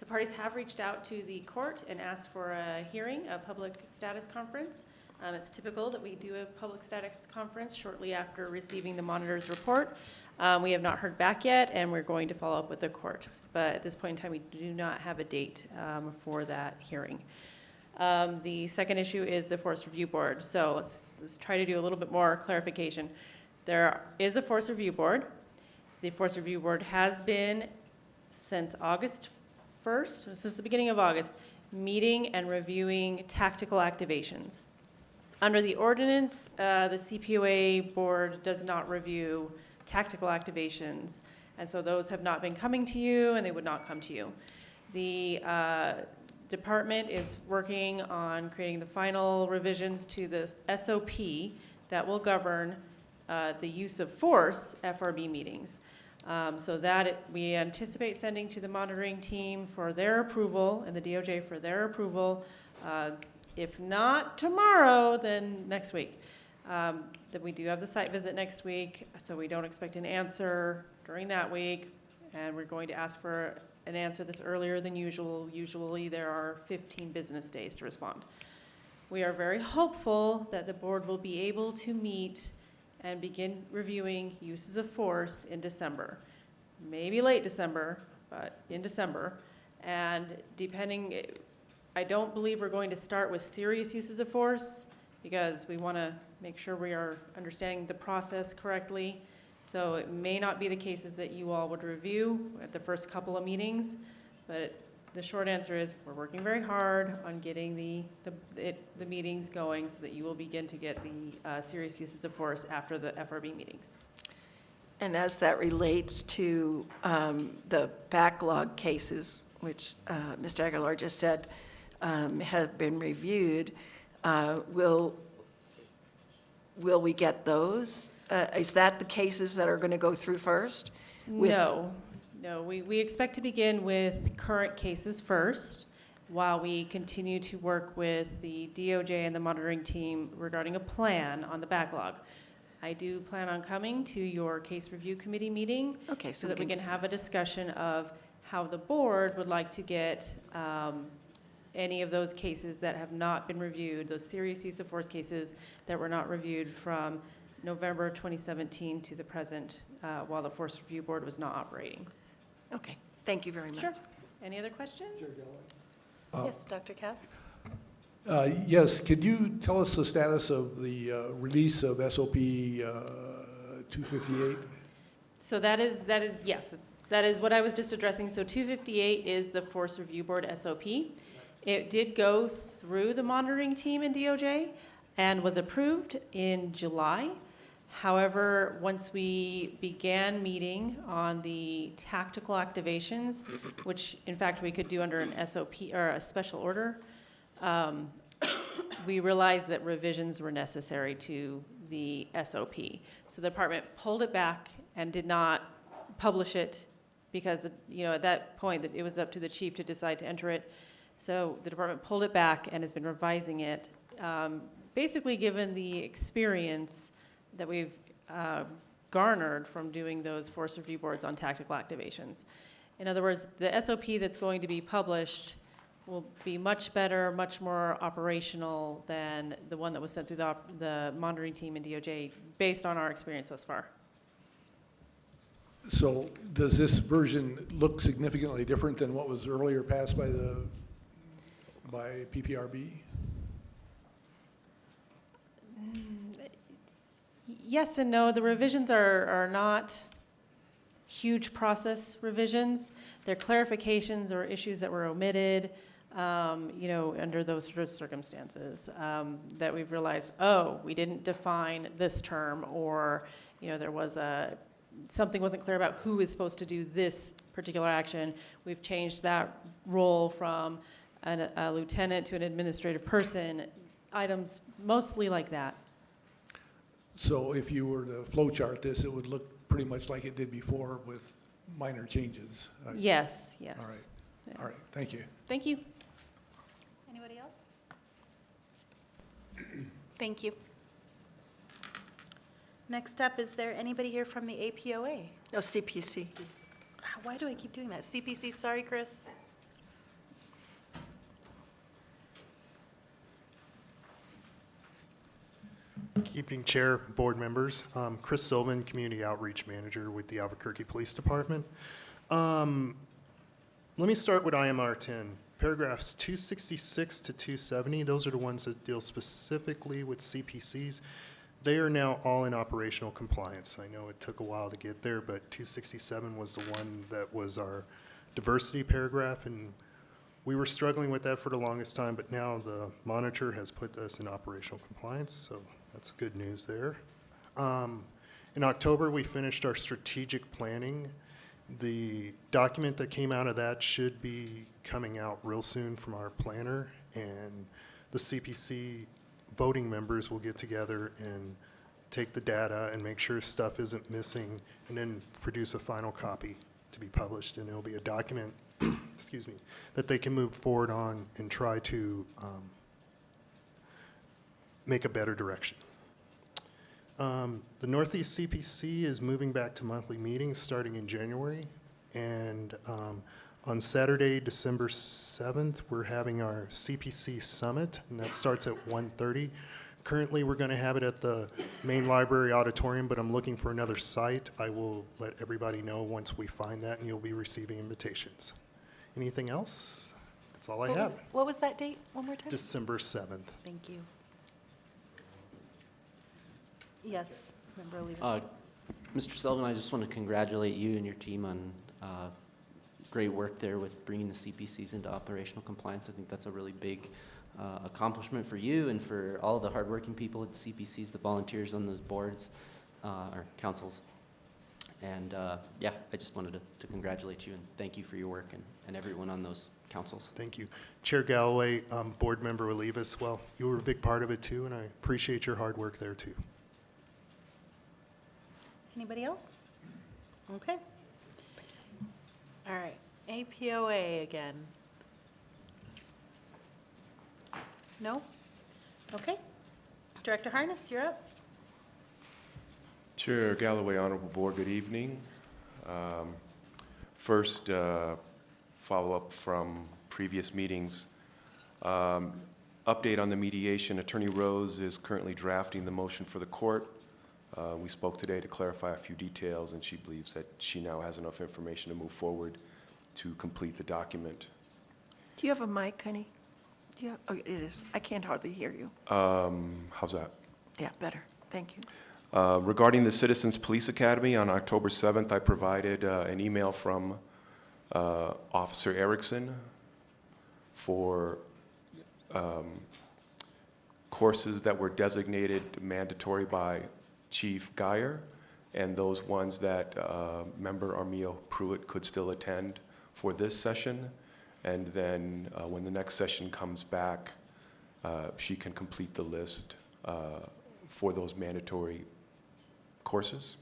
parties have reached out to the court and asked for a hearing, a public status conference. It's typical that we do a public status conference shortly after receiving the monitor's report. We have not heard back yet, and we're going to follow up with the court. But at this point in time, we do not have a date for that hearing. The second issue is the Forest Review Board. So let's try to do a little bit more clarification. There is a Forest Review Board. The Forest Review Board has been, since August 1st, since the beginning of August, meeting and reviewing tactical activations. Under the ordinance, the CPOA board does not review tactical activations, and so those have not been coming to you, and they would not come to you. The department is working on creating the final revisions to the SOP that will govern the use of force FRB meetings. So that we anticipate sending to the monitoring team for their approval and the DOJ for their approval. If not tomorrow, then next week. Then we do have the site visit next week, so we don't expect an answer during that week. And we're going to ask for an answer this earlier than usual. Usually there are 15 business days to respond. We are very hopeful that the board will be able to meet and begin reviewing uses of force in December. Maybe late December, but in December. And depending, I don't believe we're going to start with serious uses of force because we want to make sure we are understanding the process correctly. So it may not be the cases that you all would review at the first couple of meetings, but the short answer is we're working very hard on getting the meetings going so that you will begin to get the serious uses of force after the FRB meetings. And as that relates to the backlog cases, which Mr. Aguilar just said have been reviewed, will we get those? Is that the cases that are going to go through first? No, we expect to begin with current cases first while we continue to work with the DOJ and the monitoring team regarding a plan on the backlog. I do plan on coming to your case review committee meeting so that we can have a discussion of how the board would like to get any of those cases that have not been reviewed, those serious use of force cases that were not reviewed from November 2017 to the present while the Forest Review Board was not operating. Okay, thank you very much. Sure. Any other questions? Yes, Dr. Cass? Yes, could you tell us the status of the release of SOP 258? So that is yes, that is what I was just addressing. So 258 is the Forest Review Board SOP. It did go through the monitoring team in DOJ and was approved in July. However, once we began meeting on the tactical activations, which in fact we could do under an SOP or a special order, we realized that revisions were necessary to the SOP. So the department pulled it back and did not publish it because, at that point, it was up to the chief to decide to enter it. So the department pulled it back and has been revising it, basically given the experience that we've garnered from doing those force review boards on tactical activations. In other words, the SOP that's going to be published will be much better, much more operational than the one that was sent through the monitoring team in DOJ, based on our experience thus far. So does this version look significantly different than what was earlier passed by PPRB? Yes and no. The revisions are not huge process revisions. They're clarifications or issues that were omitted, under those sort of circumstances, that we've realized, we didn't define this term, or, there was something wasn't clear about who is supposed to do this particular action. We've changed that role from a lieutenant to an administrative person, items mostly like that. So if you were to flow chart this, it would look pretty much like it did before with minor changes? Yes, yes. All right. Yeah. All right, thank you. Thank you. Anybody else? Thank you. Next up, is there anybody here from the APOA? No, CPC. Why do I keep doing that? CPC, sorry, Chris. Evening Chair, board members. Chris Silvan, Community Outreach Manager with the Albuquerque Police Department. Let me start with IMR 10. Paragraphs 266 to 270, those are the ones that deal specifically with CPCs. They are now all in operational compliance. I know it took a while to get there, but 267 was the one that was our diversity paragraph, and we were struggling with that for the longest time, but now the monitor has put us in operational compliance, so that's good news there. In October, we finished our strategic planning. The document that came out of that should be coming out real soon from our planner, and the CPC voting members will get together and take the data and make sure stuff isn't missing, and then produce a final copy to be published, and it'll be a document excuse me, that they can move forward on and try to make a better direction. The Northeast CPC is moving back to monthly meetings starting in January, and on Saturday, December 7th, we're having our CPC Summit, and that starts at 1:30. Currently, we're going to have it at the main library auditorium, but I'm looking for another site. I will let everybody know once we find that, and you'll be receiving invitations. Anything else? That's all I have. What was that date? One more time? December 7th. Thank you. Yes, Member Olivas. Mr. Sullivan, I just want to congratulate you and your team on great work there with bringing the CPCs into operational compliance. I think that's a really big accomplishment for you and for all the hardworking people at the CPCs, the volunteers on those boards or councils. And yeah, I just wanted to congratulate you and thank you for your work and everyone on those councils. Thank you. Chair Galloway, Board Member Olivas, well, you were a big part of it too, and I appreciate your hard work there too. Anybody else? Okay. All right, APOA again. No? Okay. Director Harness, you're up. Chair Galloway, Honorable Board, good evening. First, follow-up from previous meetings. Update on the mediation. Attorney Rose is currently drafting the motion for the court. We spoke today to clarify a few details, and she believes that she now has enough information to move forward to complete the document. Do you have a mic, honey? Do you have, oh, it is. I can't hardly hear you. How's that? Yeah, better. Thank you. Regarding the Citizens Police Academy, on October 7th, I provided an email from Officer Erickson for courses that were designated mandatory by Chief Geyer, and those ones that Member Armillo Pruitt could still attend for this session. And then when the next session comes back, she can complete the list for those mandatory courses.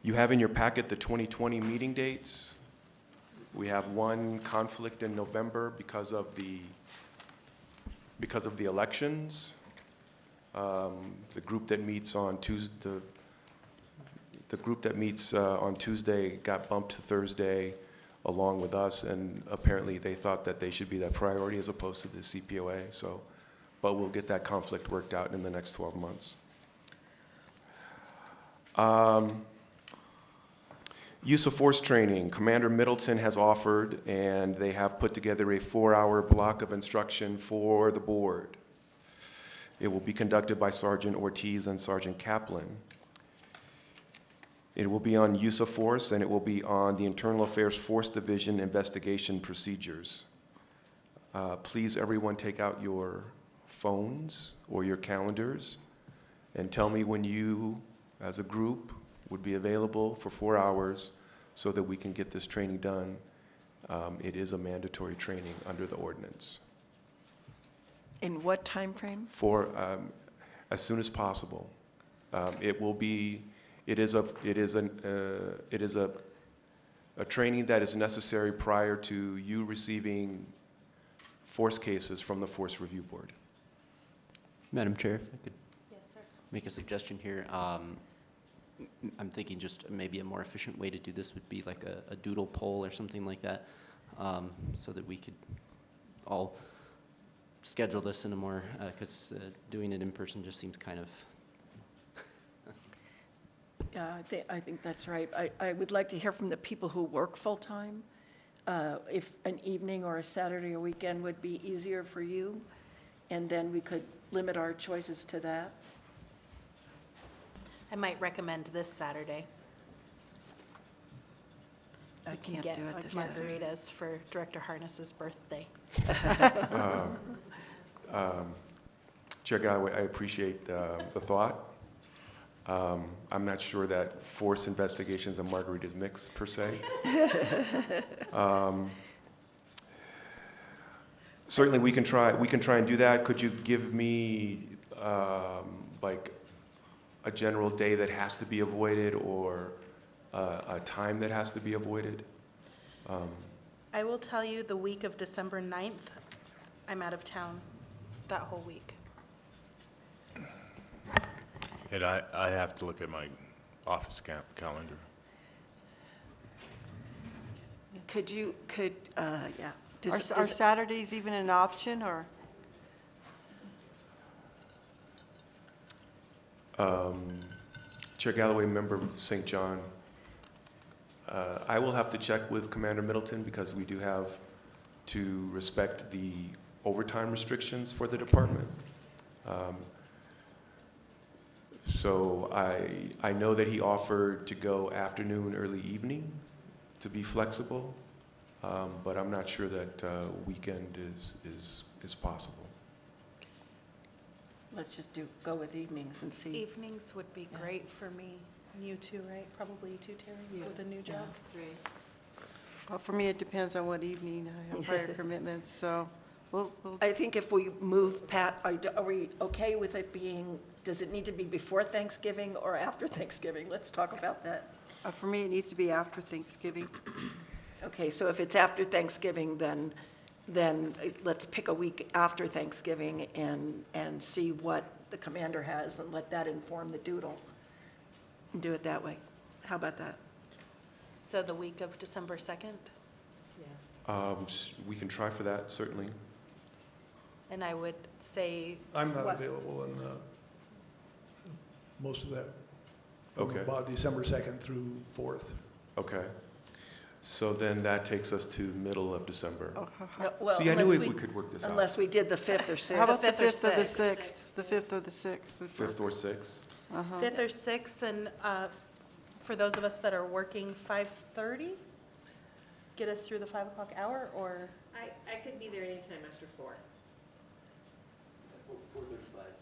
You have in your packet the 2020 meeting dates. We have one conflict in November because of the elections. The group that meets on Tuesday, on Tuesday got bumped to Thursday along with us, and apparently they thought that they should be that priority as opposed to the CPOA. So, but we'll get that conflict worked out in the next 12 months. Use of force training. Commander Middleton has offered, and they have put together a 4-hour block of instruction for the board. It will be conducted by Sergeant Ortiz and Sergeant Kaplan. It will be on use of force, and it will be on the Internal Affairs Force Division investigation procedures. Please, everyone, take out your phones or your calendars and tell me when you, as a group, would be available for 4 hours so that we can get this training done. It is a mandatory training under the ordinance. In what time frame? For as soon as possible. It is a training that is necessary prior to you receiving force cases from the Force Review Board. Madam Chair, if I could make a suggestion here. I'm thinking just maybe a more efficient way to do this would be like a doodle poll or something like that, so that we could all schedule this in a more, because doing it in person just seems kind of. Yeah, I think that's right. I would like to hear from the people who work full-time. If an evening or a Saturday or weekend would be easier for you, and then we could limit our choices to that. I might recommend this Saturday. I We can can't get do it like this Saturday. margaritas for Director Harness's birthday. Chair Galloway, I appreciate the thought. I'm not sure that force investigations and margaritas mix per se. Certainly, we can try and do that. Could you give me like a general day that has to be avoided, or a time that has to be avoided? I will tell you the week of December 9th, I'm out of town that whole week. And I have to look at my office calendar. Yeah. Are Saturdays even an option, or? Chair Galloway, member of St. John, I will have to check with Commander Middleton because we do have to respect the overtime restrictions for the department. So I know that he offered to go afternoon, early evening to be flexible, but I'm not sure that weekend is possible. Let's just go with evenings and see. Evenings would be great for me. You too, right? Probably you too, Terry, with a new job. Well, for me, it depends on what evening. I have prior commitments, so we'll I think if we move, Pat, are we okay with it being, does it need to be before Thanksgiving or after Thanksgiving? Let's talk about that. for me, it needs to be after Thanksgiving. Okay, so if it's after Thanksgiving, then let's pick a week after Thanksgiving and see what the commander has and let that inform the doodle. And do it that way. How about that? So the week of December 2nd? We can try for that, certainly. And I would say. I'm not what- available in most of that. From Okay. about December 2nd through 4th. Okay. So then that takes us to middle of December. No, well, See, I knew unless we could work this out. Unless we did the 5th or 6th. How about the 5th or 5th or the 6th? 6th? The 5th or the 6th? would work. 5th or 6th? 5th or 6th, and for those of us that are working 5:30, get us through the 5 o'clock hour, or? I could be there anytime after 4.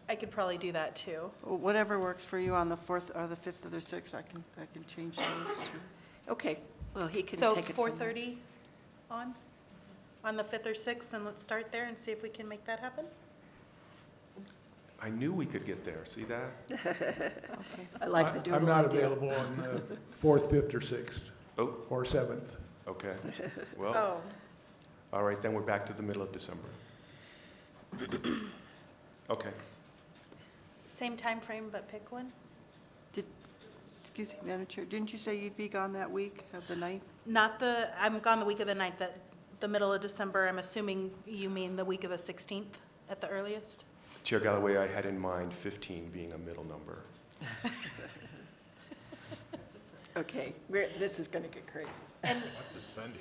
I could probably do that too. Whatever works for you on the 4th or the 5th or the 6th, I can change those too. Okay, well, he can So take it from there. 4:30 on the 5th or 6th, and let's start there and see if we can make that happen? I knew we could get there, see that? I like the doodle I'm not idea. available on the 4th, 5th, or 6th, Oh, or 7th. okay. Well, Oh, all right, then we're back to the middle of December. Okay. Same time frame, but pick one? Excuse me, Madam Chair, didn't you say you'd be gone that week of the 9th? I'm gone the week of the 9th, the middle of December. I'm assuming you mean the week of the 16th at the earliest? Chair Galloway, I had in mind 15 being a middle number. okay, this is going to get crazy. That's a Sunday.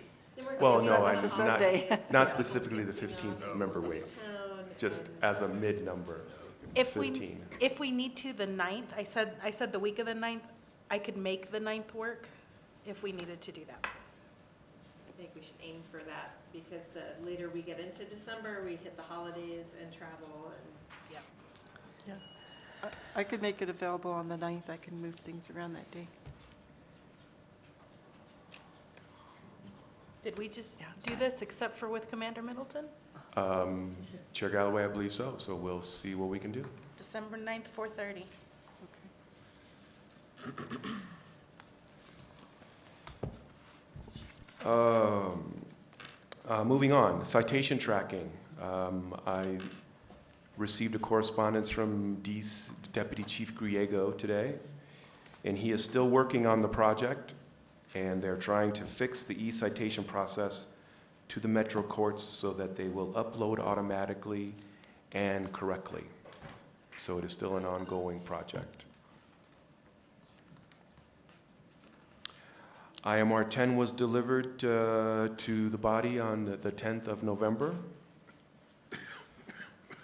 Well, no, It's a Sunday. not specifically the 15th member weights, just as a mid number, If 15. we need to, the 9th, I said the week of the 9th, I could make the 9th work if we needed to do that. I think we should aim for that, because the later we get into December, we hit the holidays and travel and. Yeah. I could make it available on the 9th. I can move things around that day. Did we just do this except for with Commander Middleton? Chair Galloway, I believe so, so we'll see what we can do. December 9th, 4:30. Moving on, citation tracking. I received a correspondence from Deputy Chief Griego today, and he is still working on the project, and they're trying to fix the e-citation process to the Metro courts so that they will upload automatically and correctly. So it is still an ongoing project. IMR 10 was delivered to the body on the 10th of November.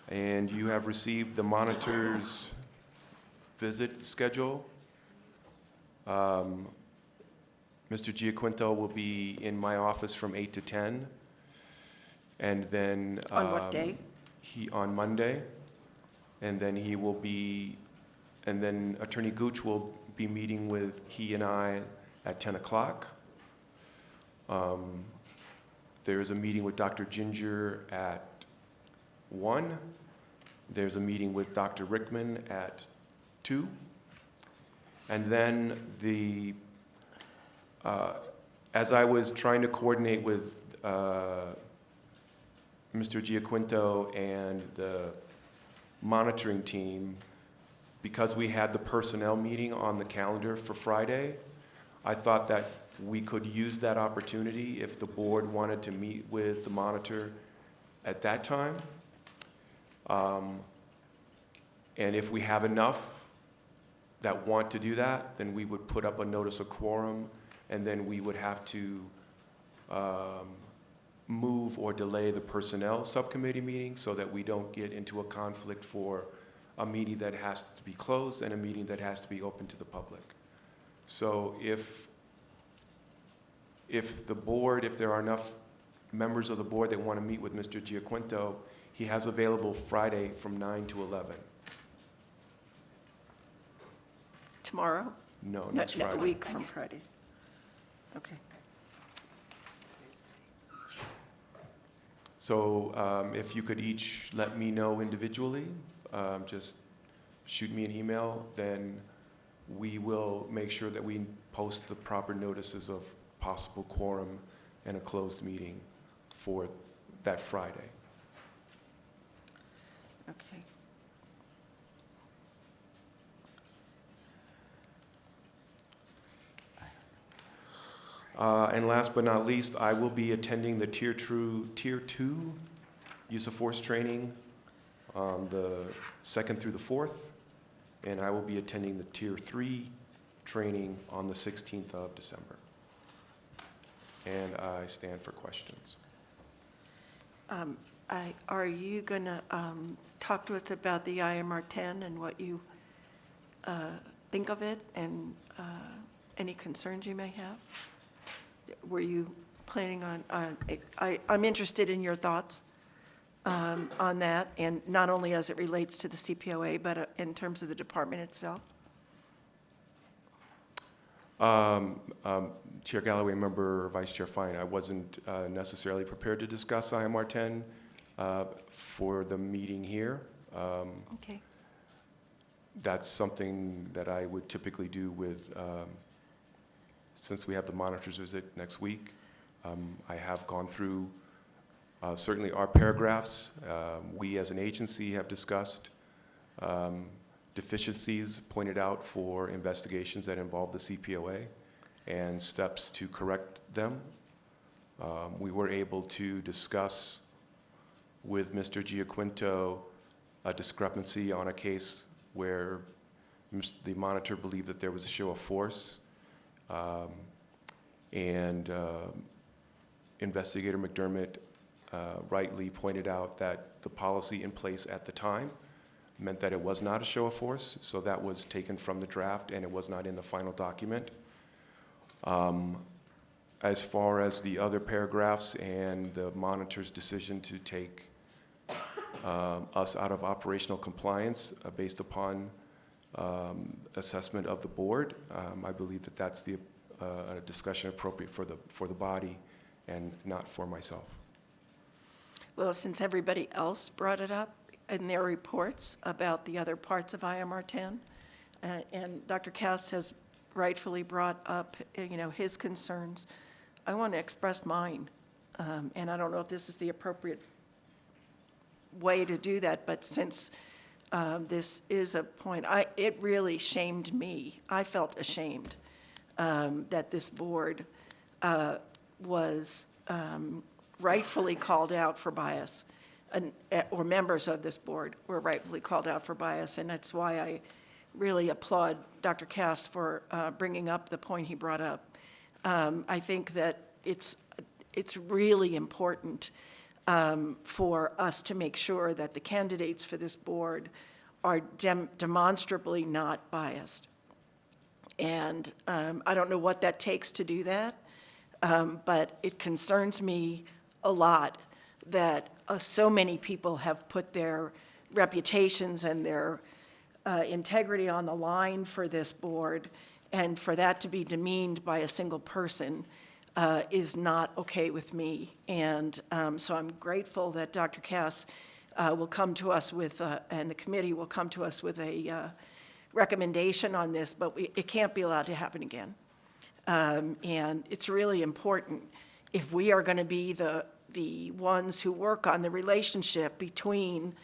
And you have received the monitor's visit schedule. Mr. Giaquinto will be in my office from 8 to 10. And then... On what day? On Monday. And then he will be, and then Attorney Gooch will be meeting with he and I at 10 o'clock. There is a meeting with Dr. Ginger at 1. There's a meeting with Dr. Rickman at 2. And then as I was trying to coordinate with Mr. Giaquinto and the monitoring team, because we had the personnel meeting on the calendar for Friday, I thought that we could use that opportunity if the board wanted to meet with the monitor at that time. And if we have enough that want to do that, then we would put up a notice of quorum, and then we would have to move or delay the personnel subcommittee meeting so that we don't get into a conflict for a meeting that has to be closed and a meeting that has to be open to the public. So if there are enough members of the board that want to meet with Mr. Giaquinto, he has available Friday from 9 to 11. Tomorrow? No, next Friday. A week from Friday. Okay. So if you could each let me know individually, just shoot me an email, then we will make sure that we post the proper notices of possible quorum and a closed meeting for that Friday. Okay. And last but not least, I will be attending the Tier 2 use of force training the 2nd through the 4th, and I will be attending the Tier 3 training on the 16th of December. And I stand for questions. Are you going to talk to us about the IMR 10 and what you think of it and any concerns you may have? Were you planning on, I'm interested in your thoughts on that, and not only as it relates to the CPOA, but in terms of the department itself? Chair Galloway, Member Vice Chair Fine, I wasn't necessarily prepared to discuss IMR 10 for the meeting here. Okay. That's something that I would typically do with, since we have the monitor's visit next week. I have gone through certainly our paragraphs. We as an agency have discussed deficiencies pointed out for investigations that involve the CPOA and steps to correct them. We were able to discuss with Mr. Giaquinto a discrepancy on a case where the monitor believed that there was a show of force, and Investigator McDermott rightly pointed out that the policy in place at the time meant that it was not a show of force, so that was taken from the draft and it was not in the final document. As far as the other paragraphs and the monitor's decision to take us out of operational compliance based upon assessment of the board, I believe that that's a discussion appropriate for the body and not for myself. Well, since everybody else brought it up in their reports about the other parts of IMR 10, and Dr. Cass has rightfully brought up, his concerns, I want to express mine. And I don't know if this is the appropriate way to do that, but since this is a point, it really shamed me. I felt ashamed that this board was rightfully called out for bias, or members of this board were rightfully called out for bias, and that's why I really applaud Dr. Cass for bringing up the point he brought up. I think that it's really important for us to make sure that the candidates for this board are demonstrably not biased. And I don't know what that takes to do that, but it concerns me a lot that so many people have put their reputations and their integrity on the line for this board, and for that to be demeaned by a single person is not okay with me. And so I'm grateful that Dr. Cass will come to us with, and the committee will come to us with a recommendation on this, but it can't be allowed to happen again. And it's really important, if we are going to be the ones who work on the relationship between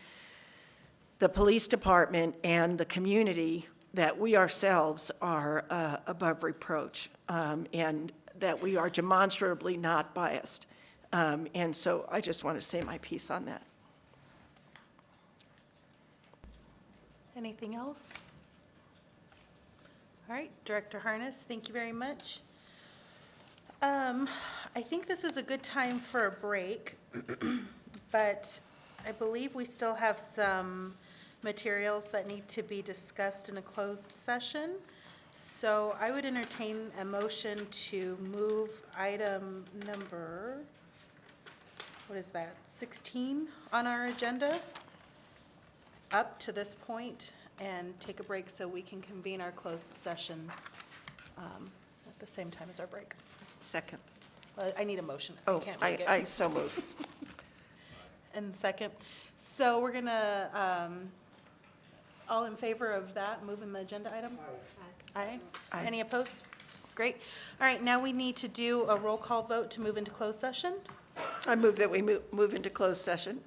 the police department and the community, that we ourselves are above reproach, and that we are demonstrably not biased. And so I just want to say my piece on that. Anything else? All right, Director Harness, thank you very much. I think this is a good time for a break, but I believe we still have some materials that need to be discussed in a closed session. So I would entertain a motion to move item number, 16 on our agenda up to this point and take a break so we can convene our closed session at the same time as our break. Second. I need a motion. Oh, can't make it. I so move. And second. So we're gonna, all in favor of that, moving the agenda item? Aye. Aye. Any opposed? Great. All right, now we need to do a roll call vote to move into closed session. I move that we move into closed session.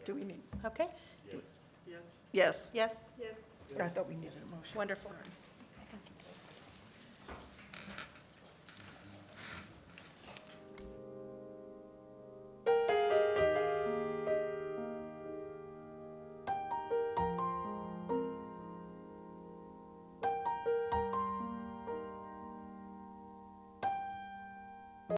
Do we need? Okay? Yes. Yes? I thought we needed a motion. Wonderful.